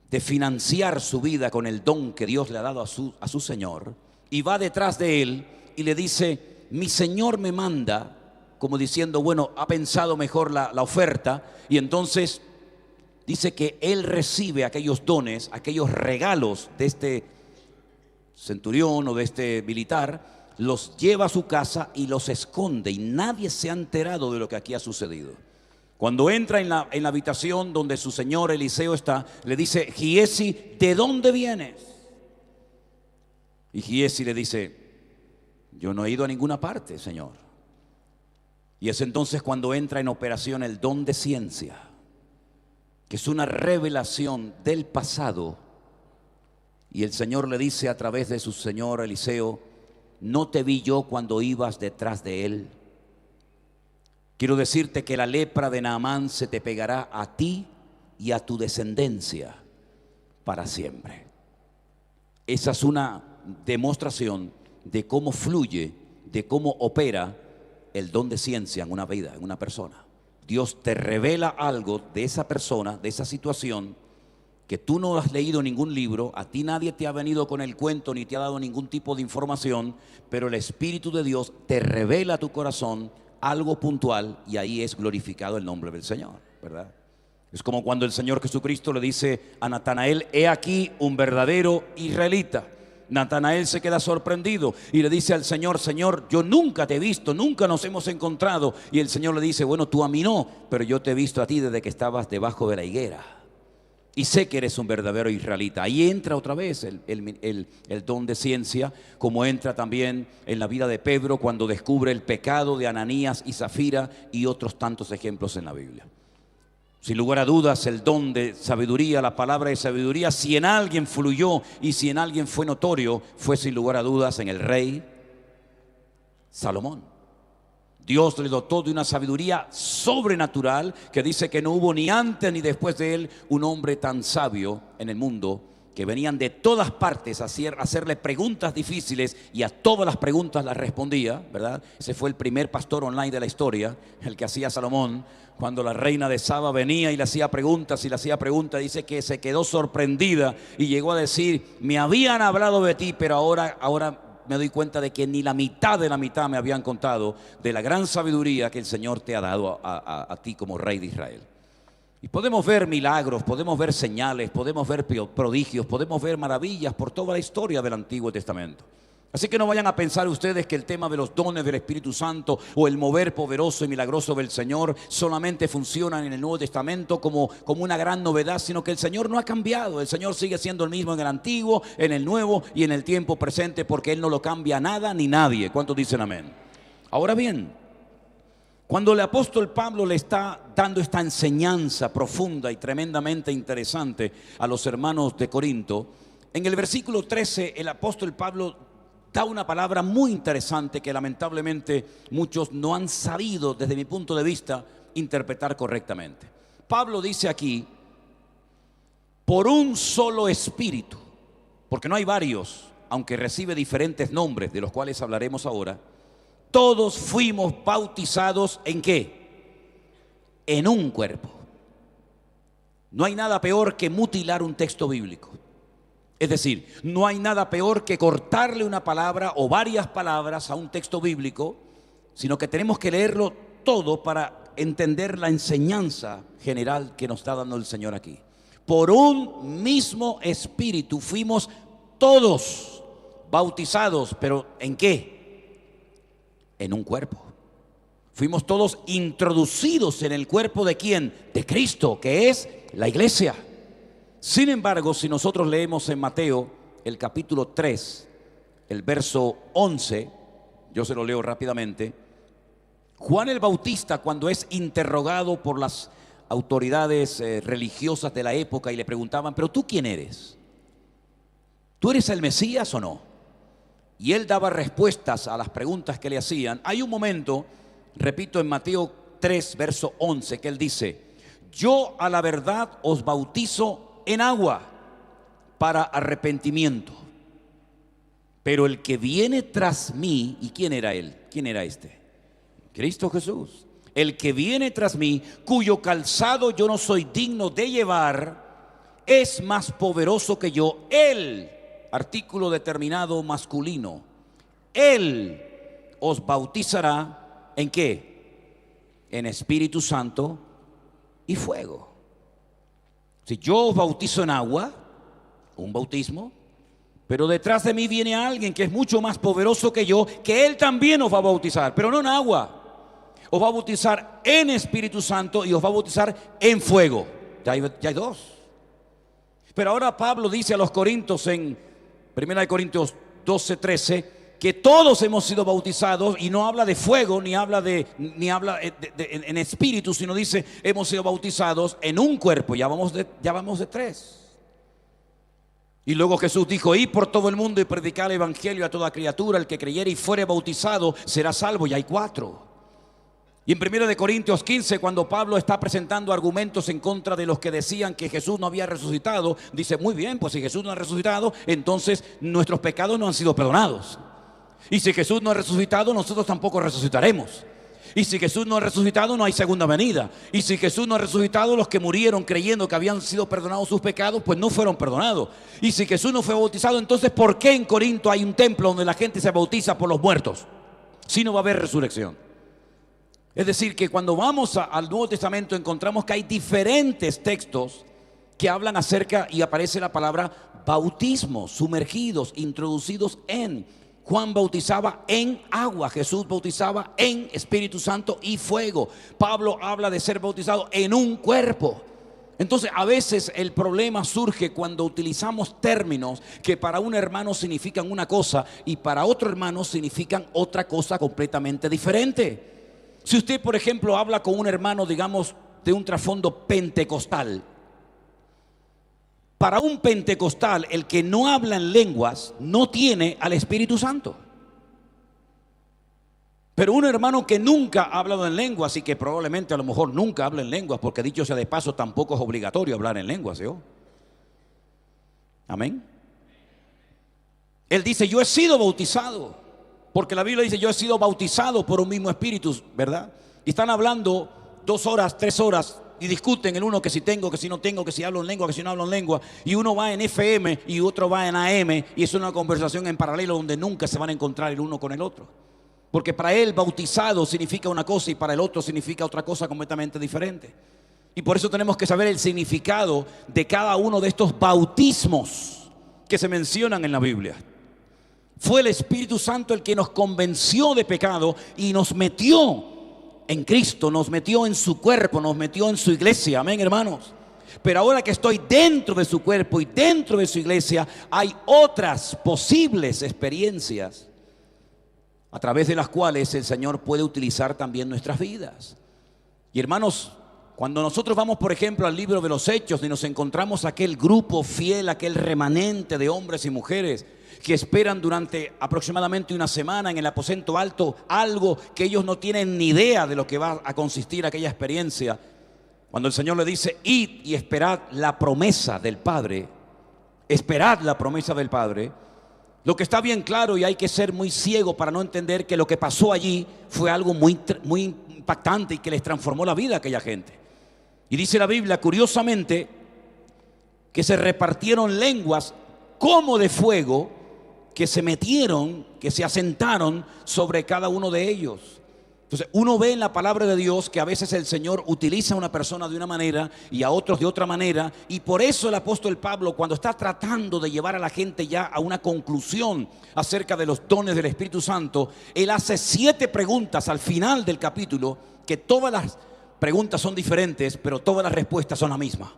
de financiar su vida con el don que Dios le ha dado a su señor, y va detrás de él y le dice: mi señor me manda, como diciendo, bueno, ha pensado mejor la oferta. Y entonces dice que él recibe aquellos dones, aquellos regalos de este centurión o de este militar, los lleva a su casa y los esconde, y nadie se ha enterado de lo que aquí ha sucedido. Cuando entra en la habitación donde su señor Eliseo está, le dice: Giesi, ¿de dónde vienes? Y Giesi le dice: yo no he ido a ninguna parte, señor. Y es entonces cuando entra en operación el don de ciencia, que es una revelación del pasado. Y el Señor le dice a través de su señor Eliseo: ¿no te vi yo cuando ibas detrás de él? Quiero decirte que la lepra de Naamán se te pegará a ti y a tu descendencia para siempre. Esa es una demostración de cómo fluye, de cómo opera el don de ciencia en una vida, en una persona. Dios te revela algo de esa persona, de esa situación, que tú no has leído ningún libro, a ti nadie te ha venido con el cuento ni te ha dado ningún tipo de información, pero el Espíritu de Dios te revela a tu corazón algo puntual, y ahí es glorificado el nombre del Señor, ¿verdad? Es como cuando el Señor Jesucristo le dice a Natanael: he aquí un verdadero israelita. Natanael se queda sorprendido y le dice al Señor: Señor, yo nunca te he visto, nunca nos hemos encontrado. Y el Señor le dice: bueno, tú a mí no, pero yo te he visto a ti desde que estabas debajo de la higuera, y sé que eres un verdadero israelita. Ahí entra otra vez el don de ciencia, como entra también en la vida de Pedro cuando descubre el pecado de Ananías y Zafira, y otros tantos ejemplos en la Biblia. Sin lugar a dudas, el don de sabiduría, la palabra de sabiduría, si en alguien fluyó y si en alguien fue notorio, fue sin lugar a dudas en el rey Salomón. Dios le dotó de una sabiduría sobrenatural, que dice que no hubo ni antes ni después de él un hombre tan sabio en el mundo, que venían de todas partes a hacerle preguntas difíciles, y a todas las preguntas las respondía, ¿verdad? Ese fue el primer pastor online de la historia, el que hacía Salomón. Cuando la reina de Saba venía y le hacía preguntas y le hacía preguntas, dice que se quedó sorprendida y llegó a decir: me habían hablado de ti, pero ahora me doy cuenta de que ni la mitad de la mitad me habían contado de la gran sabiduría que el Señor te ha dado a ti como rey de Israel. Y podemos ver milagros, podemos ver señales, podemos ver prodigios, podemos ver maravillas por toda la historia del Antiguo Testamento. Así que no vayan a pensar ustedes que el tema de los dones del Espíritu Santo o el mover poderoso y milagroso del Señor solamente funcionan en el Nuevo Testamento como una gran novedad, sino que el Señor no ha cambiado. El Señor sigue siendo el mismo en el Antiguo, en el Nuevo y en el tiempo presente, porque Él no lo cambia nada ni nadie. ¿Cuántos dicen amén? Ahora bien, cuando el apóstol Pablo le está dando esta enseñanza profunda y tremendamente interesante a los hermanos de Corinto, en el versículo 13 el apóstol Pablo da una palabra muy interesante que lamentablemente muchos no han sabido, desde mi punto de vista, interpretar correctamente. Pablo dice aquí: por un solo espíritu, porque no hay varios, aunque recibe diferentes nombres, de los cuales hablaremos ahora. Todos fuimos bautizados ¿en qué? En un cuerpo. No hay nada peor que mutilar un texto bíblico. Es decir, no hay nada peor que cortarle una palabra o varias palabras a un texto bíblico, sino que tenemos que leerlo todo para entender la enseñanza general que nos está dando el Señor aquí. Por un mismo espíritu fuimos todos bautizados, pero ¿en qué? En un cuerpo. Fuimos todos introducidos en el cuerpo ¿de quién? De Cristo, que es la iglesia. Sin embargo, si nosotros leemos en Mateo el capítulo 3, el verso 11, yo se lo leo rápidamente. Juan el Bautista, cuando es interrogado por las autoridades religiosas de la época y le preguntaban, ¿pero tú quién eres? ¿Tú eres el Mesías o no? Y él daba respuestas a las preguntas que le hacían. Hay un momento, repito, en Mateo 3, verso 11, que él dice, yo a la verdad os bautizo en agua para arrepentimiento. Pero el que viene tras mí, ¿y quién era él? ¿Quién era este? Cristo Jesús. El que viene tras mí, cuyo calzado yo no soy digno de llevar, es más poderoso que yo. Él, artículo determinado masculino, Él os bautizará, ¿en qué? En Espíritu Santo y fuego. Si yo os bautizo en agua, un bautismo, pero detrás de mí viene alguien que es mucho más poderoso que yo, que Él también os va a bautizar, pero no en agua. Os va a bautizar en Espíritu Santo y os va a bautizar en fuego. Ya hay dos. Pero ahora Pablo dice a los Corintios en 1 Corintios 12, 13, que todos hemos sido bautizados, y no habla de fuego, ni habla en espíritu, sino dice hemos sido bautizados en un cuerpo. Ya vamos de tres. Y luego Jesús dijo, id por todo el mundo y predicar el evangelio a toda criatura. El que creyere y fuere bautizado será salvo. Ya hay 4. Y en 1 Corintios 15, cuando Pablo está presentando argumentos en contra de los que decían que Jesús no había resucitado, dice, muy bien, pues si Jesús no ha resucitado, entonces nuestros pecados no han sido perdonados. Y si Jesús no ha resucitado, nosotros tampoco resucitaremos. Y si Jesús no ha resucitado, no hay segunda venida. Y si Jesús no ha resucitado, los que murieron creyendo que habían sido perdonados sus pecados, pues no fueron perdonados. Y si Jesús no fue bautizado, entonces ¿por qué en Corinto hay un templo donde la gente se bautiza por los muertos? Si no va a haber resurrección. Es decir, que cuando vamos al Nuevo Testamento encontramos que hay diferentes textos que hablan acerca, y aparece la palabra bautismo, sumergidos, introducidos en. Juan bautizaba en agua, Jesús bautizaba en Espíritu Santo y fuego. Pablo habla de ser bautizado en un cuerpo. Entonces a veces el problema surge cuando utilizamos términos que para un hermano significan una cosa y para otro hermano significan otra cosa completamente diferente. Si usted, por ejemplo, habla con un hermano, digamos, de un trasfondo pentecostal, para un pentecostal, el que no habla en lenguas no tiene al Espíritu Santo. Pero un hermano que nunca ha hablado en lenguas y que probablemente a lo mejor nunca habla en lenguas, porque dicho sea de paso, tampoco es obligatorio hablar en lenguas, ¿sí? Amén. Él dice, yo he sido bautizado. Porque la Biblia dice, yo he sido bautizado por un mismo espíritu, ¿verdad? Y están hablando 2 horas, 3 horas, y discuten el uno que si tengo, que si no tengo, que si hablo en lengua, que si no hablo en lengua. Y uno va en FM y otro va en AM, y es una conversación en paralelo donde nunca se van a encontrar el uno con el otro. Porque para él bautizado significa una cosa y para el otro significa otra cosa completamente diferente. Y por eso tenemos que saber el significado de cada uno de estos bautismos que se mencionan en la Biblia. Fue el Espíritu Santo el que nos convenció de pecado y nos metió en Cristo, nos metió en su cuerpo, nos metió en su iglesia. Amén, hermanos. Pero ahora que estoy dentro de su cuerpo y dentro de su iglesia, hay otras posibles experiencias a través de las cuales el Señor puede utilizar también nuestras vidas. Y hermanos, cuando nosotros vamos, por ejemplo, al libro de los Hechos y nos encontramos aquel grupo fiel, aquel remanente de hombres y mujeres que esperan durante aproximadamente una semana en el aposento alto, algo que ellos no tienen ni idea de lo que va a consistir aquella experiencia. Cuando el Señor le dice, id y esperad la promesa del Padre, esperad la promesa del Padre, lo que está bien claro, y hay que ser muy ciego para no entender que lo que pasó allí fue algo muy impactante y que les transformó la vida a aquella gente. Y dice la Biblia, curiosamente, que se repartieron lenguas como de fuego, que se metieron, que se asentaron sobre cada uno de ellos. Entonces uno ve en la palabra de Dios que a veces el Señor utiliza a una persona de una manera y a otros de otra manera, y por eso el apóstol Pablo, cuando está tratando de llevar a la gente ya a una conclusión acerca de los dones del Espíritu Santo, él hace 7 preguntas al final del capítulo, que todas las preguntas son diferentes, pero todas las respuestas son la misma.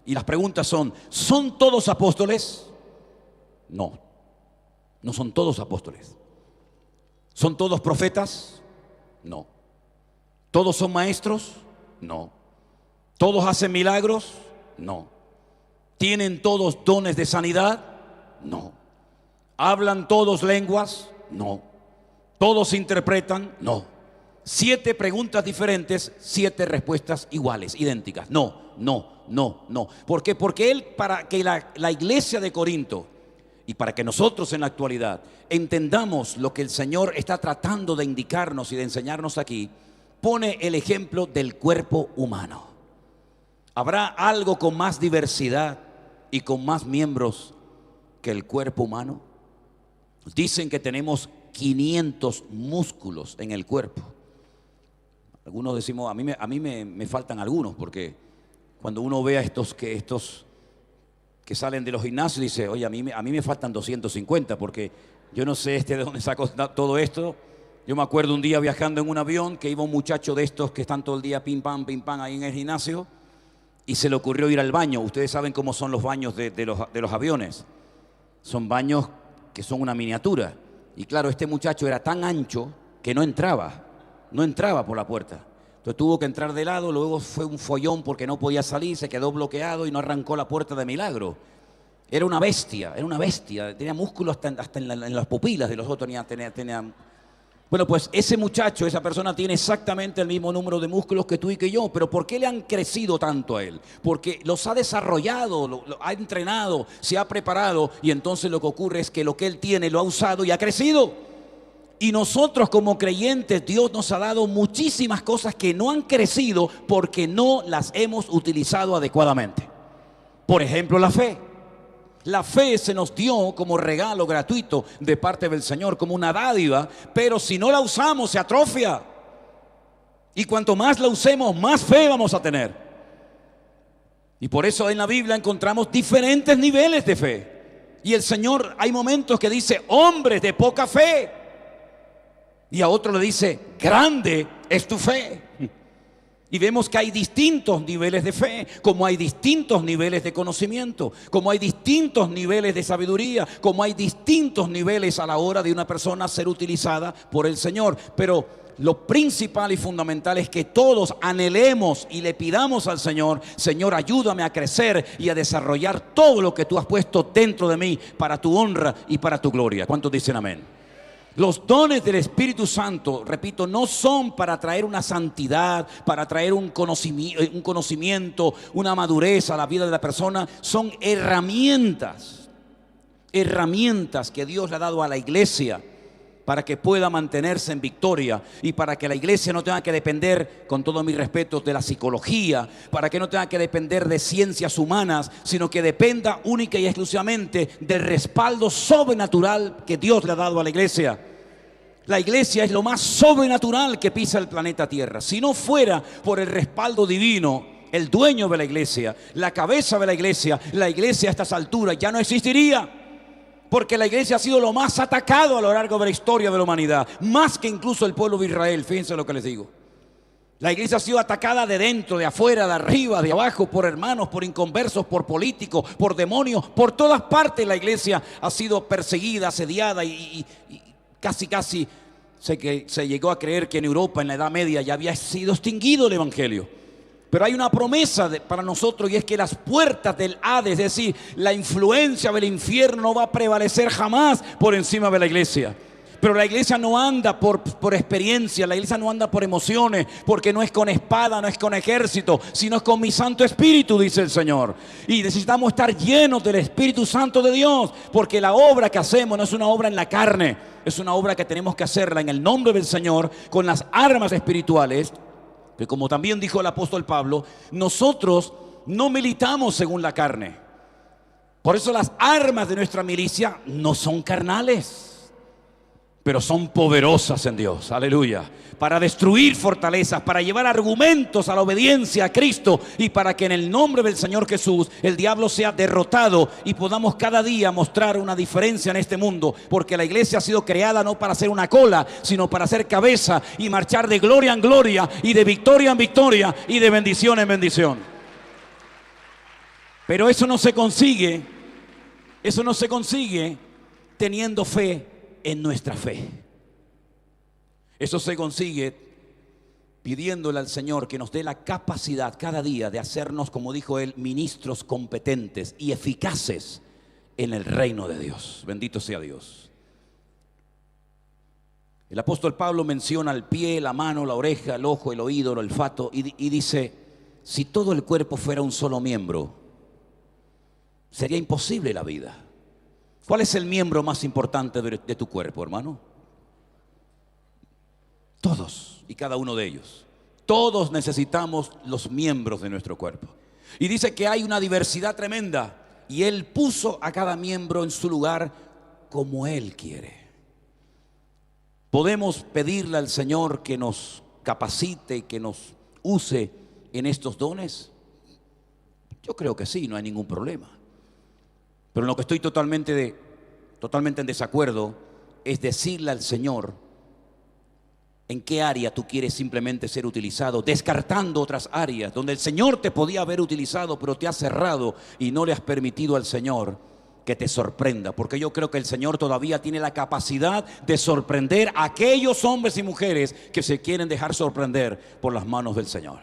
Y las preguntas ¿son todos apóstoles? No, no son todos apóstoles. ¿Son todos profetas? No. ¿Todos son maestros? No. ¿Todos hacen milagros? No. ¿Tienen todos dones de sanidad? No. ¿Hablan todos lenguas? No. ¿Todos interpretan? No. 7 preguntas diferentes, 7 respuestas iguales, idénticas. No, no, no, no. ¿Por qué? Porque él, para que la iglesia de Corinto y para que nosotros en la actualidad entendamos lo que el Señor está tratando de indicarnos y de enseñarnos aquí, pone el ejemplo del cuerpo humano. ¿Habrá algo con más diversidad y con más miembros que el cuerpo humano? Dicen que tenemos 500 músculos en el cuerpo. Algunos decimos, a mí me faltan algunos, porque cuando uno ve a estos que salen de los gimnasios, dice, oye, a mí me faltan 250, porque yo no sé de dónde saco todo esto. Yo me acuerdo un día viajando en un avión que iba un muchacho de estos que están todo el día pim pam ahí en el gimnasio, y se le ocurrió ir al baño. Ustedes saben cómo son los baños de los aviones. Son baños que son una miniatura. Y claro, este muchacho era tan ancho que no entraba por la puerta. Entonces tuvo que entrar de lado, luego fue un follón porque no podía salir, se quedó bloqueado y no arrancó la puerta de milagro. Era una bestia, tenía músculo hasta en las pupilas de los otros. Tenía. Bueno, pues ese muchacho, esa persona tiene exactamente el mismo número de músculos que tú y que yo. Pero ¿por qué le han crecido tanto a él? Porque los ha desarrollado, lo ha entrenado, se ha preparado, y entonces lo que ocurre es que lo que él tiene lo ha usado y ha crecido. Y nosotros como creyentes, Dios nos ha dado muchísimas cosas que no han crecido porque no las hemos utilizado adecuadamente. Por ejemplo, la fe. La fe se nos dio como regalo gratuito de parte del Señor, como una dádiva, pero si no la usamos se atrofia. Y cuanto más la usemos, más fe vamos a tener. Y por eso en la Biblia encontramos diferentes niveles de fe. Y el Señor, hay momentos que dice, hombres de poca fe. Y a otro le dice, grande es tu fe. Y vemos que hay distintos niveles de fe, como hay distintos niveles de conocimiento, como hay distintos niveles de sabiduría, como hay distintos niveles a la hora de una persona ser utilizada por el Señor. Pero lo principal y fundamental es que todos anhelemos y le pidamos al Señor, Señor, ayúdame a crecer y a desarrollar todo lo que tú has puesto dentro de mí para tu honra y para tu gloria. ¿Cuántos dicen amén? Los dones del Espíritu Santo, repito, no son para traer una santidad, para traer un conocimiento, una madurez a la vida de la persona. Son herramientas que Dios le ha dado a la iglesia para que pueda mantenerse en victoria y para que la iglesia no tenga que depender, con todo mi respeto, de la psicología, para que no tenga que depender de ciencias humanas, sino que dependa única y exclusivamente del respaldo sobrenatural que Dios le ha dado a la iglesia. La iglesia es lo más sobrenatural que pisa el planeta Tierra. Si no fuera por el respaldo divino, el dueño de la iglesia, la cabeza de la iglesia a estas alturas ya no existiría. Porque la iglesia ha sido lo más atacado a lo largo de la historia de la humanidad, más que incluso el pueblo de Israel. Fíjense lo que les digo. La iglesia ha sido atacada de dentro, de afuera, de arriba, de abajo, por hermanos, por inconversos, por políticos, por demonios. Por todas partes la iglesia ha sido perseguida, asediada y casi se llegó a creer que en Europa en la Edad Media ya había sido extinguido el evangelio. Pero hay una promesa para nosotros, y es que las puertas del Hades, es decir, la influencia del infierno, no va a prevalecer jamás por encima de la iglesia. Pero la iglesia no anda por experiencia, la iglesia no anda por emociones, porque no es con espada, no es con ejército, sino es con mi Santo Espíritu, dice el Señor. Y necesitamos estar llenos del Espíritu Santo de Dios, porque la obra que hacemos no es una obra en la carne, es una obra que tenemos que hacerla en el nombre del Señor, con las armas espirituales, que como también dijo el apóstol Pablo, nosotros no militamos según la carne. Por eso las armas de nuestra milicia no son carnales, pero son poderosas en Dios, aleluya, para destruir fortalezas, para llevar argumentos a la obediencia a Cristo, y para que en el nombre del Señor Jesús el diablo sea derrotado y podamos cada día mostrar una diferencia en este mundo, porque la iglesia ha sido creada no para ser una cola, sino para ser cabeza y marchar de gloria en gloria y de victoria en victoria y de bendición en bendición. Pero eso no se consigue teniendo fe en nuestra fe. Eso se consigue pidiéndole al Señor que nos dé la capacidad cada día de hacernos, como dijo él, ministros competentes y eficaces en el reino de Dios. Bendito sea Dios. El apóstol Pablo menciona el pie, la mano, la oreja, el ojo, el oído, el olfato y dice, si todo el cuerpo fuera un solo miembro, sería imposible la vida. ¿Cuál es el miembro más importante de tu cuerpo, hermano? Todos y cada uno de ellos. Todos necesitamos los miembros de nuestro cuerpo. Y dice que hay una diversidad tremenda y Él puso a cada miembro en su lugar como Él quiere. ¿Podemos pedirle al Señor que nos capacite, que nos use en estos dones? Yo creo que sí, no hay ningún problema. Pero en lo que estoy totalmente en desacuerdo es decirle al Señor en qué área tú quieres simplemente ser utilizado, descartando otras áreas donde el Señor te podía haber utilizado, pero te has cerrado y no le has permitido al Señor que te sorprenda. Porque yo creo que el Señor todavía tiene la capacidad de sorprender a aquellos hombres y mujeres que se quieren dejar sorprender por las manos del Señor.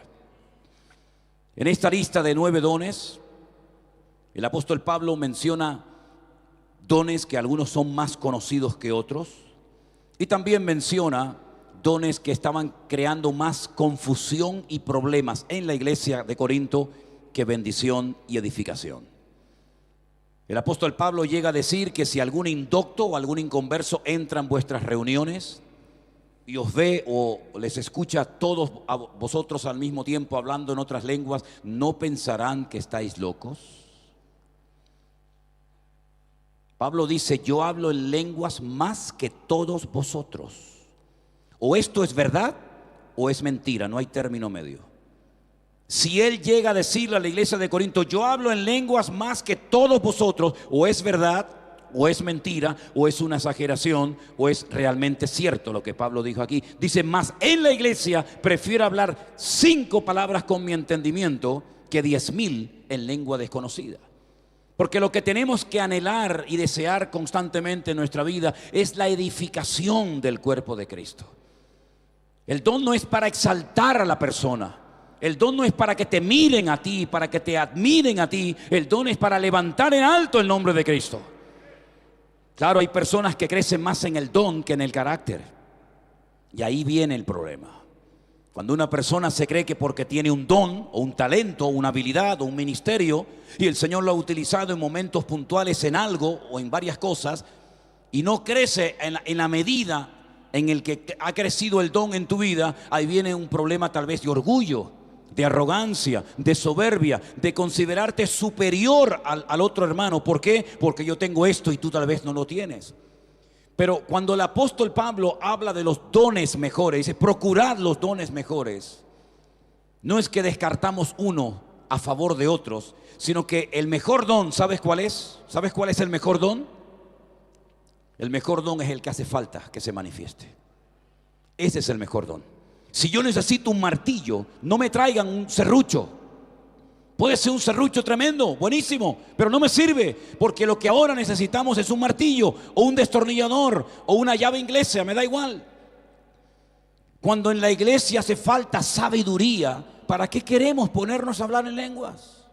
En esta lista de 9 dones, el apóstol Pablo menciona dones que algunos son más conocidos que otros y también menciona dones que estaban creando más confusión y problemas en la iglesia de Corinto que bendición y edificación. El apóstol Pablo llega a decir que si algún indocto o algún inconverso entra en vuestras reuniones y os ve o les escucha a todos a vosotros al mismo tiempo hablando en otras lenguas, ¿no pensarán que estáis locos? Pablo dice, yo hablo en lenguas más que todos vosotros. O esto es verdad o es mentira, no hay término medio. Si él llega a decirle a la iglesia de Corinto, yo hablo en lenguas más que todos vosotros, o es verdad o es mentira, o es una exageración, o es realmente cierto lo que Pablo dijo aquí. Dice, más en la iglesia prefiero hablar 5 palabras con mi entendimiento que 10,000 en lengua desconocida. Porque lo que tenemos que anhelar y desear constantemente en nuestra vida es la edificación del cuerpo de Cristo. El don no es para exaltar a la persona. El don no es para que te miren a ti, para que te admiren a ti. El don es para levantar en alto el nombre de Cristo. Claro, hay personas que crecen más en el don que en el carácter. Y ahí viene el problema. Cuando una persona se cree que porque tiene un don o un talento o una habilidad o un ministerio y el Señor lo ha utilizado en momentos puntuales en algo o en varias cosas y no crece en la medida en el que ha crecido el don en tu vida, ahí viene un problema tal vez de orgullo, de arrogancia, de soberbia, de considerarte superior al otro hermano. ¿Por qué? Porque yo tengo esto y tú tal vez no lo tienes. Pero cuando el apóstol Pablo habla de los dones mejores, dice procurad los dones mejores, no es que descartamos uno a favor de otros, sino que el mejor don, ¿sabes cuál es? ¿Sabes cuál es el mejor don? El mejor don es el que hace falta que se manifieste. Ese es el mejor don. Si yo necesito un martillo, no me traigan un serrucho. Puede ser un serrucho tremendo, buenísimo, pero no me sirve, porque lo que ahora necesitamos es un martillo o un destornillador o una llave inglesa, me da igual. Cuando en la iglesia hace falta sabiduría, ¿para qué queremos ponernos a hablar en lenguas?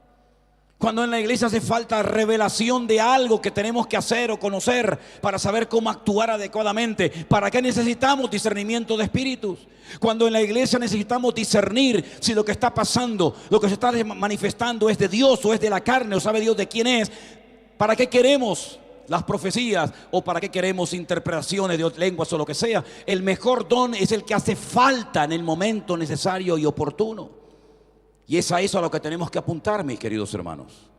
Cuando en la iglesia hace falta revelación de algo que tenemos que hacer o conocer para saber cómo actuar adecuadamente, ¿para qué necesitamos discernimiento de espíritus? Cuando en la iglesia necesitamos discernir si lo que está pasando, lo que se está manifestando es de Dios o es de la carne o sabe Dios de quién es, ¿para qué queremos las profecías o para qué queremos interpretaciones de lenguas o lo que sea? El mejor don es el que hace falta en el momento necesario y oportuno. Y es a eso a lo que tenemos que apuntar, mis queridos hermanos.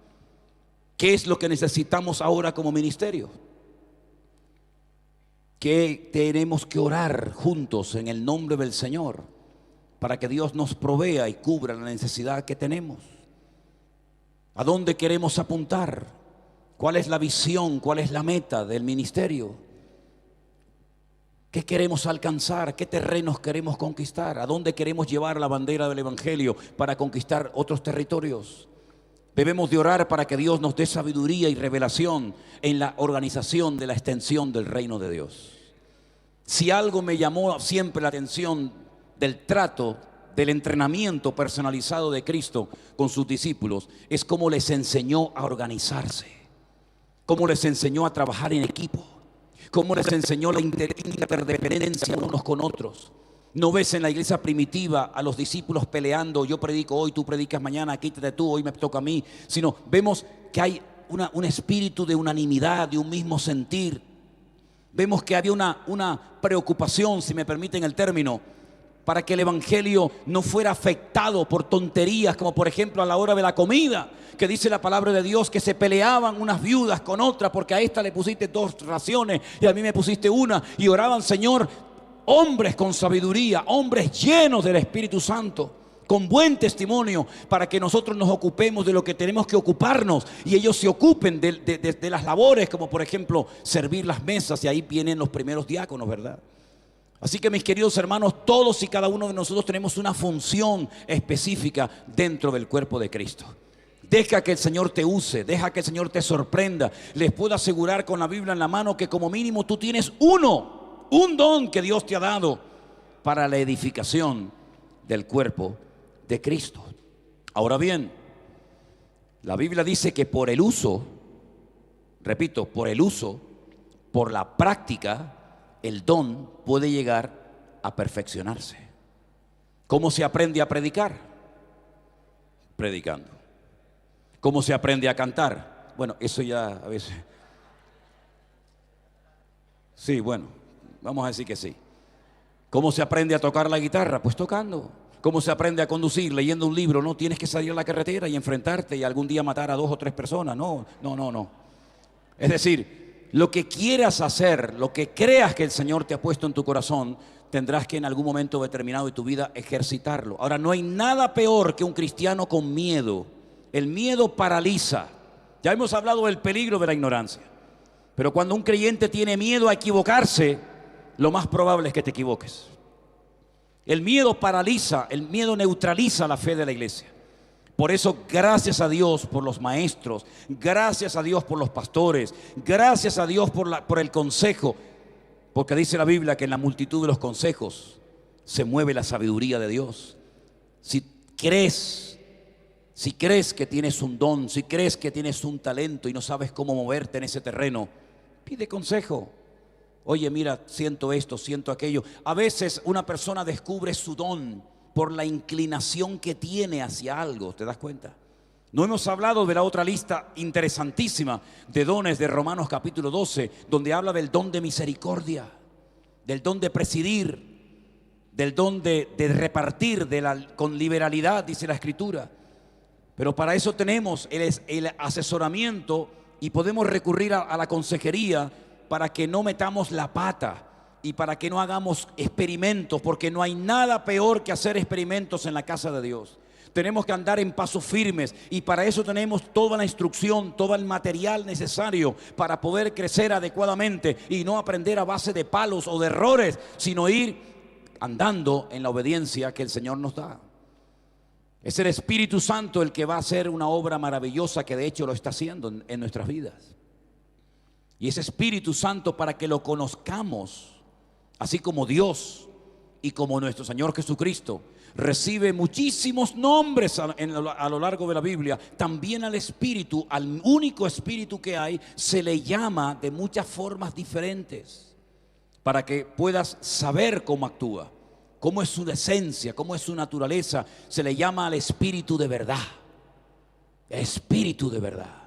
¿Qué es lo que necesitamos ahora como ministerio? Que tenemos que orar juntos en el nombre del Señor para que Dios nos provea y cubra la necesidad que tenemos. ¿A dónde queremos apuntar? ¿Cuál es la visión? ¿Cuál es la meta del ministerio? ¿Qué queremos alcanzar? ¿Qué terrenos queremos conquistar? ¿A dónde queremos llevar la bandera del Evangelio para conquistar otros territorios? Debemos de orar para que Dios nos dé sabiduría y revelación en la organización de la extensión del reino de Dios. Si algo me llamó siempre la atención del trato, del entrenamiento personalizado de Cristo con sus discípulos, es cómo les enseñó a organizarse, cómo les enseñó a trabajar en equipo, cómo les enseñó la interdependencia unos con otros. No ves en la iglesia primitiva a los discípulos peleando, yo predico hoy, tú predicas mañana, quítate tú, hoy me toca a mí, sino vemos que hay un espíritu de unanimidad, de un mismo sentir. Vemos que había una preocupación, si me permiten el término, para que el evangelio no fuera afectado por tonterías, como por ejemplo a la hora de la comida, que dice la palabra de Dios que se peleaban unas viudas con otras porque a esta le pusiste 2 raciones y a mí me pusiste una, y oraban: Señor, hombres con sabiduría, hombres llenos del Espíritu Santo, con buen testimonio, para que nosotros nos ocupemos de lo que tenemos que ocuparnos y ellos se ocupen de las labores, como por ejemplo servir las mesas, y ahí vienen los primeros diáconos, ¿verdad? Así que, mis queridos hermanos, todos y cada uno de nosotros tenemos una función específica dentro del cuerpo de Cristo. Deja que el Señor te use, deja que el Señor te sorprenda. Les puedo asegurar con la Biblia en la mano que como mínimo tú tienes un don que Dios te ha dado para la edificación del cuerpo de Cristo. Ahora bien, la Biblia dice que por el uso, repito, por la práctica, el don puede llegar a perfeccionarse. ¿Cómo se aprende a predicar? Predicando. ¿Cómo se aprende a cantar? Bueno, eso ya a veces... Sí, bueno, vamos a decir que sí. ¿Cómo se aprende a tocar la guitarra? Pues tocando. ¿Cómo se aprende a conducir? Leyendo un libro. No tienes que salir a la carretera y enfrentarte y algún día matar a 2 o 3 personas. No. Es decir, lo que quieras hacer, lo que creas que el Señor te ha puesto en tu corazón, tendrás que en algún momento determinado de tu vida ejercitarlo. Ahora, no hay nada peor que un cristiano con miedo. El miedo paraliza. Ya hemos hablado del peligro de la ignorancia. Pero cuando un creyente tiene miedo a equivocarse, lo más probable es que te equivoques. El miedo paraliza, el miedo neutraliza la fe de la iglesia. Por eso, gracias a Dios por los maestros, gracias a Dios por los pastores, gracias a Dios por el consejo, porque dice la Biblia que en la multitud de los consejos se mueve la sabiduría de Dios. Si crees que tienes un don, si crees que tienes un talento y no sabes cómo moverte en ese terreno, pide consejo. Oye, mira, siento esto, siento aquello. A veces una persona descubre su don por la inclinación que tiene hacia algo, ¿te das cuenta? No hemos hablado de la otra lista interesantísima de dones de Romanos capítulo 12, donde habla del don de misericordia, del don de presidir, del don de repartir con liberalidad, dice la Escritura. Pero para eso tenemos el asesoramiento y podemos recurrir a la consejería para que no metamos la pata y para que no hagamos experimentos, porque no hay nada peor que hacer experimentos en la casa de Dios. Tenemos que andar en pasos firmes y para eso tenemos toda la instrucción, todo el material necesario para poder crecer adecuadamente y no aprender a base de palos o de errores, sino ir andando en la obediencia que el Señor nos da. Es el Espíritu Santo el que va a hacer una obra maravillosa, que de hecho lo está haciendo en nuestras vidas. Y ese Espíritu Santo, para que lo conozcamos, así como Dios y como nuestro Señor Jesucristo recibe muchísimos nombres a lo largo de la Biblia, también al Espíritu, al único Espíritu que hay, se le llama de muchas formas diferentes, para que puedas saber cómo actúa, cómo es su esencia, cómo es su naturaleza. Se le llama al Espíritu de verdad. Espíritu de verdad.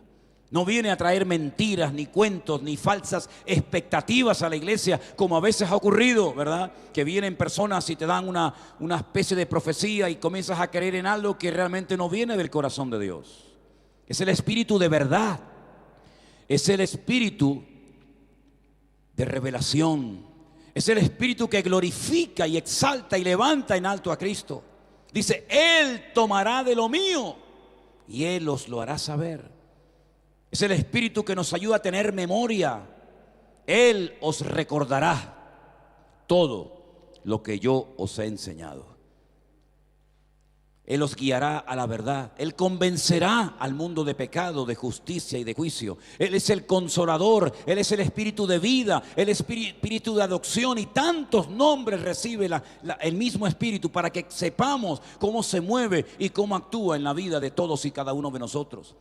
No viene a traer mentiras, ni cuentos, ni falsas expectativas a la iglesia, como a veces ha ocurrido, ¿verdad? Que vienen personas y te dan una especie de profecía y comienzas a creer en algo que realmente no viene del corazón de Dios. Es el Espíritu de verdad. Es el Espíritu de revelación. Es el Espíritu que glorifica y exalta y levanta en alto a Cristo. Dice: Él tomará de lo mío y Él os lo hará saber. Es el Espíritu que nos ayuda a tener memoria. Él os recordará todo lo que yo os he enseñado. Él los guiará a la verdad. Él convencerá al mundo de pecado, de justicia y de juicio. Él es el consolador. Él es el espíritu de vida, el espíritu de adopción, y tantos nombres recibe el mismo espíritu para que sepamos cómo se mueve y cómo actúa en la vida de todos y cada uno de nosotros.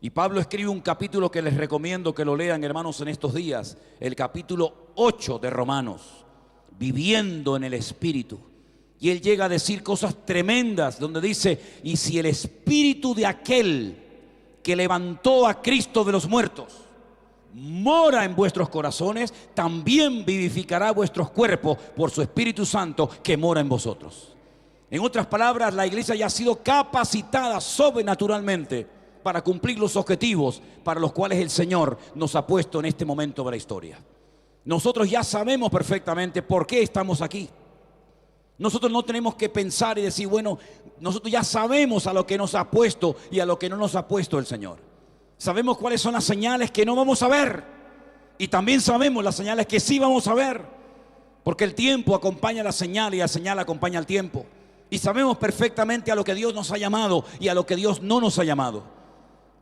Y Pablo escribe un capítulo que les recomiendo que lo lean, hermanos, en estos días, el capítulo 8 de Romanos, viviendo en el espíritu. Y él llega a decir cosas tremendas, donde dice: y si el espíritu de aquel que levantó a Cristo de los muertos mora en vuestros corazones, también vivificará vuestros cuerpos por su Espíritu Santo que mora en vosotros. En otras palabras, la iglesia ya ha sido capacitada sobrenaturalmente para cumplir los objetivos para los cuales el Señor nos ha puesto en este momento de la historia. Nosotros ya sabemos perfectamente por qué estamos aquí. Nosotros no tenemos que pensar y decir, bueno, nosotros ya sabemos a lo que nos ha puesto y a lo que no nos ha puesto el Señor. Sabemos cuáles son las señales que no vamos a ver, y también sabemos las señales que sí vamos a ver, porque el tiempo acompaña a la señal y la señal acompaña al tiempo. Y sabemos perfectamente a lo que Dios nos ha llamado y a lo que Dios no nos ha llamado,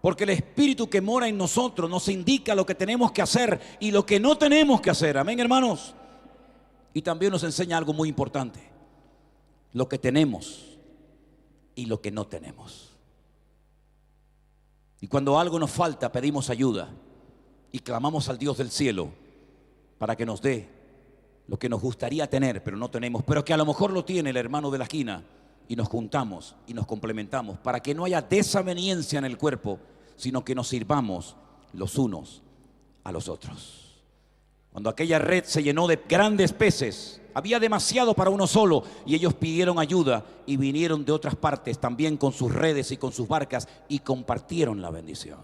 porque el Espíritu que mora en nosotros nos indica lo que tenemos que hacer y lo que no tenemos que hacer. Amén, hermanos. Y también nos enseña algo muy importante: lo que tenemos y lo que no tenemos. Y cuando algo nos falta, pedimos ayuda y clamamos al Dios del cielo para que nos dé lo que nos gustaría tener, pero no tenemos, pero que a lo mejor lo tiene el hermano de la esquina, y nos juntamos y nos complementamos para que no haya desaveniencia en el cuerpo, sino que nos sirvamos los unos a los otros. Cuando aquella red se llenó de grandes peces, había demasiado para uno solo, y ellos pidieron ayuda y vinieron de otras partes también con sus redes y con sus barcas y compartieron la bendición.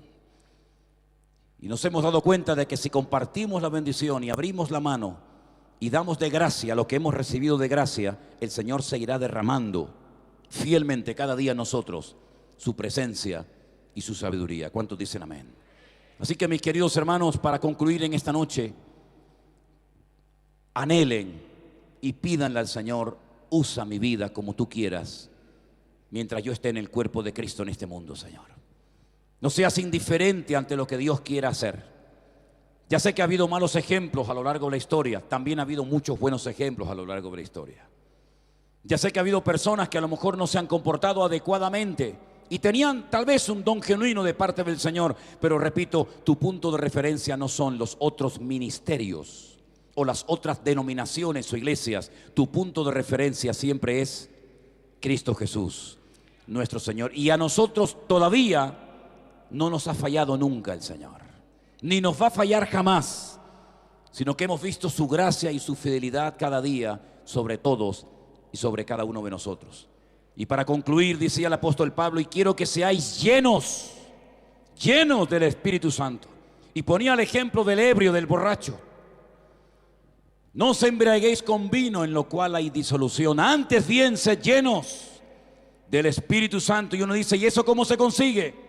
Y nos hemos dado cuenta de que si compartimos la bendición y abrimos la mano y damos de gracia lo que hemos recibido de gracia, el Señor seguirá derramando fielmente cada día en nosotros su presencia y su sabiduría. ¿Cuántos dicen amén? Así que, mis queridos hermanos, para concluir en esta noche, anhelen y pídanle al Señor: usa mi vida como tú quieras, mientras yo esté en el cuerpo de Cristo en este mundo, Señor. No seas indiferente ante lo que Dios quiera hacer. Ya sé que ha habido malos ejemplos a lo largo de la historia, también ha habido muchos buenos ejemplos a lo largo de la historia. Ya sé que ha habido personas que a lo mejor no se han comportado adecuadamente y tenían tal vez un don genuino de parte del Señor, pero repito, tu punto de referencia no son los otros ministerios o las otras denominaciones o iglesias. Tu punto de referencia siempre es Cristo Jesús, nuestro Señor. Y a nosotros todavía no nos ha fallado nunca el Señor, ni nos va a fallar jamás, sino que hemos visto su gracia y su fidelidad cada día sobre todos y sobre cada uno de nosotros. Y para concluir, decía el apóstol Pablo: y quiero que seáis llenos del Espíritu Santo. Y ponía el ejemplo del ebrio, del borracho. No os embriaguéis con vino, en lo cual hay disolución, antes bien sed llenos del Espíritu Santo. Y uno dice: ¿y eso cómo se consigue?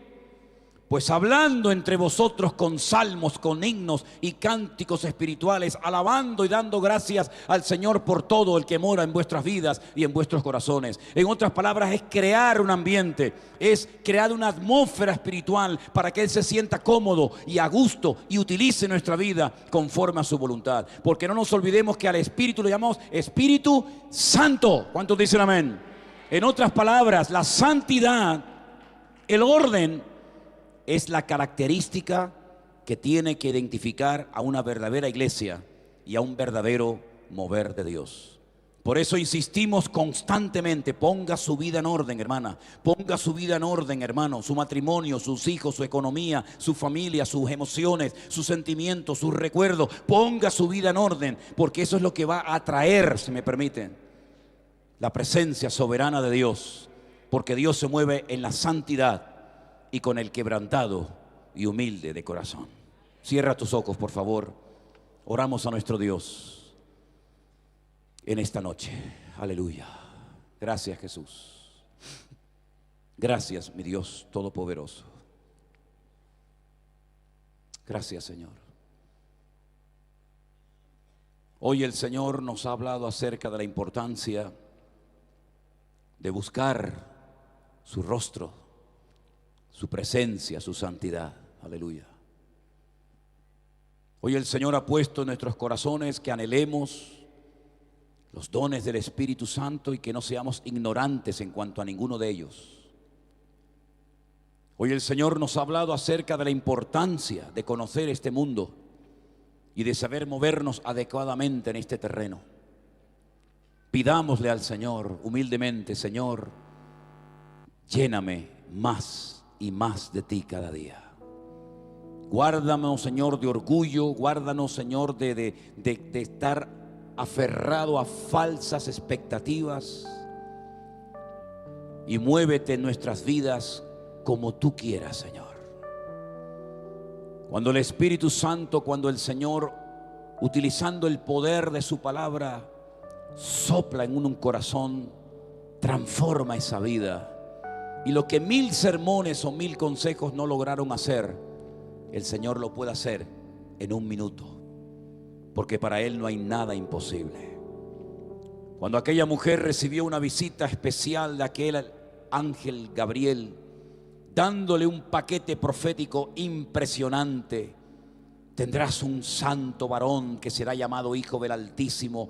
Pues hablando entre vosotros con salmos, con himnos y cánticos espirituales, alabando y dando gracias al Señor por todo el que mora en vuestras vidas y en vuestros corazones. En otras palabras, es crear un ambiente, es crear una atmósfera espiritual para que Él se sienta cómodo y a gusto y utilice nuestra vida conforme a su voluntad. Porque no nos olvidemos que al Espíritu lo llamamos Espíritu Santo. ¿Cuántos dicen amén? En otras palabras, la santidad, el orden, es la característica que tiene que identificar a una verdadera iglesia y a un verdadero mover de Dios. Por eso insistimos constantemente: ponga su vida en orden, hermana. Ponga su vida en orden, hermano. Su matrimonio, sus hijos, su economía, su familia, sus emociones, sus sentimientos, sus recuerdos. Ponga su vida en orden, porque eso es lo que va a atraer, si me permiten, la presencia soberana de Dios. Porque Dios se mueve en la santidad y con el quebrantado y humilde de corazón. Cierra tus ojos, por favor. Oramos a nuestro Dios en esta noche. Aleluya. Gracias, Jesús. Gracias, mi Dios todopoderoso. Gracias, Señor. Hoy el Señor nos ha hablado acerca de la importancia de buscar su rostro, su presencia, su santidad. Aleluya. Hoy el Señor ha puesto en nuestros corazones que anhelemos los dones del Espíritu Santo y que no seamos ignorantes en cuanto a ninguno de ellos. Hoy el Señor nos ha hablado acerca de la importancia de conocer este mundo y de saber movernos adecuadamente en este terreno. Pidámosle al Señor humildemente: Señor, lléname más y más de ti cada día. Guárdanos, Señor, de orgullo. Guárdanos, Señor, de estar aferrado a falsas expectativas. Y muévete en nuestras vidas como tú quieras, Señor. Cuando el Espíritu Santo, cuando el Señor, utilizando el poder de su palabra, sopla en un corazón, transforma esa vida. Y lo que 1000 sermones o 1000 consejos no lograron hacer, el Señor lo puede hacer en 1 minuto, porque para Él no hay nada imposible. Cuando aquella mujer recibió una visita especial de aquel ángel Gabriel, dándole un paquete profético impresionante: tendrás un santo varón que será llamado Hijo del Altísimo,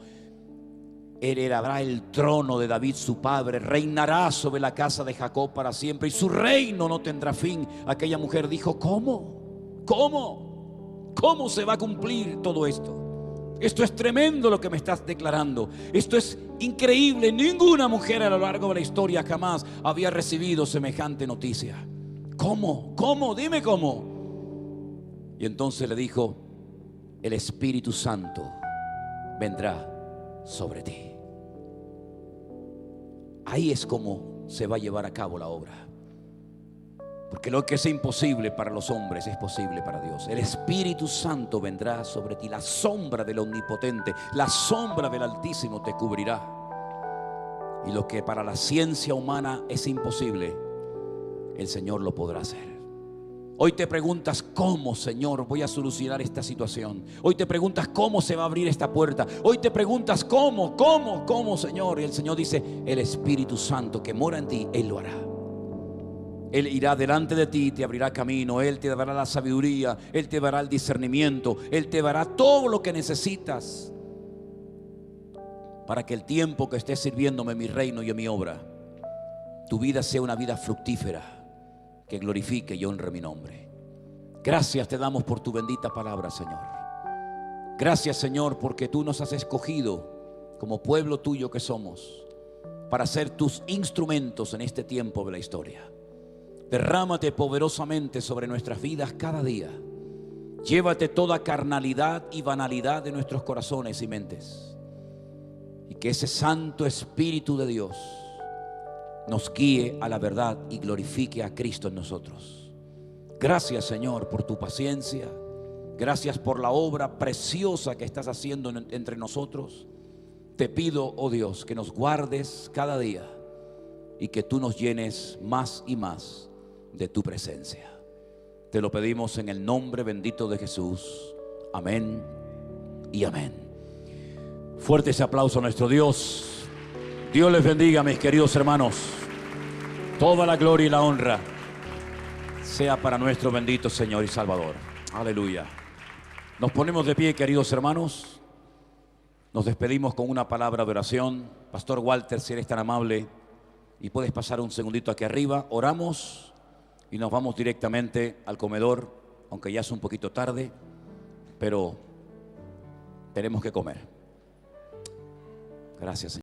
heredará el trono de David su padre, reinará sobre la casa de Jacob para siempre y su reino no tendrá fin. Aquella mujer dijo: ¿cómo? ¿Cómo se va a cumplir todo esto? Esto es tremendo lo que me estás declarando. Esto es increíble. Ninguna mujer a lo largo de la historia jamás había recibido semejante noticia. ¿Cómo? Dime cómo. Y entonces le dijo: el Espíritu Santo vendrá sobre ti. Ahí es como se va a llevar a cabo la obra. Porque lo que es imposible para los hombres es posible para Dios. El Espíritu Santo vendrá sobre ti. La sombra del Omnipotente, la sombra del Altísimo te cubrirá. Y lo que para la ciencia humana es imposible, el Señor lo podrá hacer. Hoy te preguntas: ¿cómo, Señor, voy a solucionar esta situación? Hoy te preguntas: ¿cómo se va a abrir esta puerta? Hoy te preguntas: ¿cómo, Señor? Y el Señor dice: el Espíritu Santo que mora en ti, Él lo hará. Él irá delante de ti, te abrirá camino. Él te dará la sabiduría, Él te dará el discernimiento, Él te dará todo lo que necesitas para que el tiempo que estés sirviéndome en mi reino y en mi obra, tu vida sea una vida fructífera, que glorifique y honre mi nombre. Gracias te damos por tu bendita palabra, Señor. Gracias, Señor, porque tú nos has escogido como pueblo tuyo que somos para ser tus instrumentos en este tiempo de la historia. Derrámate poderosamente sobre nuestras vidas cada día. Llévate toda carnalidad y banalidad de nuestros corazones y mentes, y que ese Santo Espíritu de Dios nos guíe a la verdad y glorifique a Cristo en nosotros. Gracias, Señor, por tu paciencia. Gracias por la obra preciosa que estás haciendo entre nosotros. Te pido, oh Dios, que nos guardes cada día y que tú nos llenes más y más de tu presencia. Te lo pedimos en el nombre bendito de Jesús. Amén y amén. Fuerte ese aplauso a nuestro Dios. Dios les bendiga, mis queridos hermanos. Toda la gloria y la honra sea para nuestro bendito Señor y Salvador. Aleluya. Nos ponemos de pie, queridos hermanos. Nos despedimos con una palabra de oración. Pastor Walter, si eres tan amable y puedes pasar un segundito aquí arriba. Oramos y nos vamos directamente al comedor, aunque ya es un poquito tarde, pero tenemos que comer. Gracias, Señor.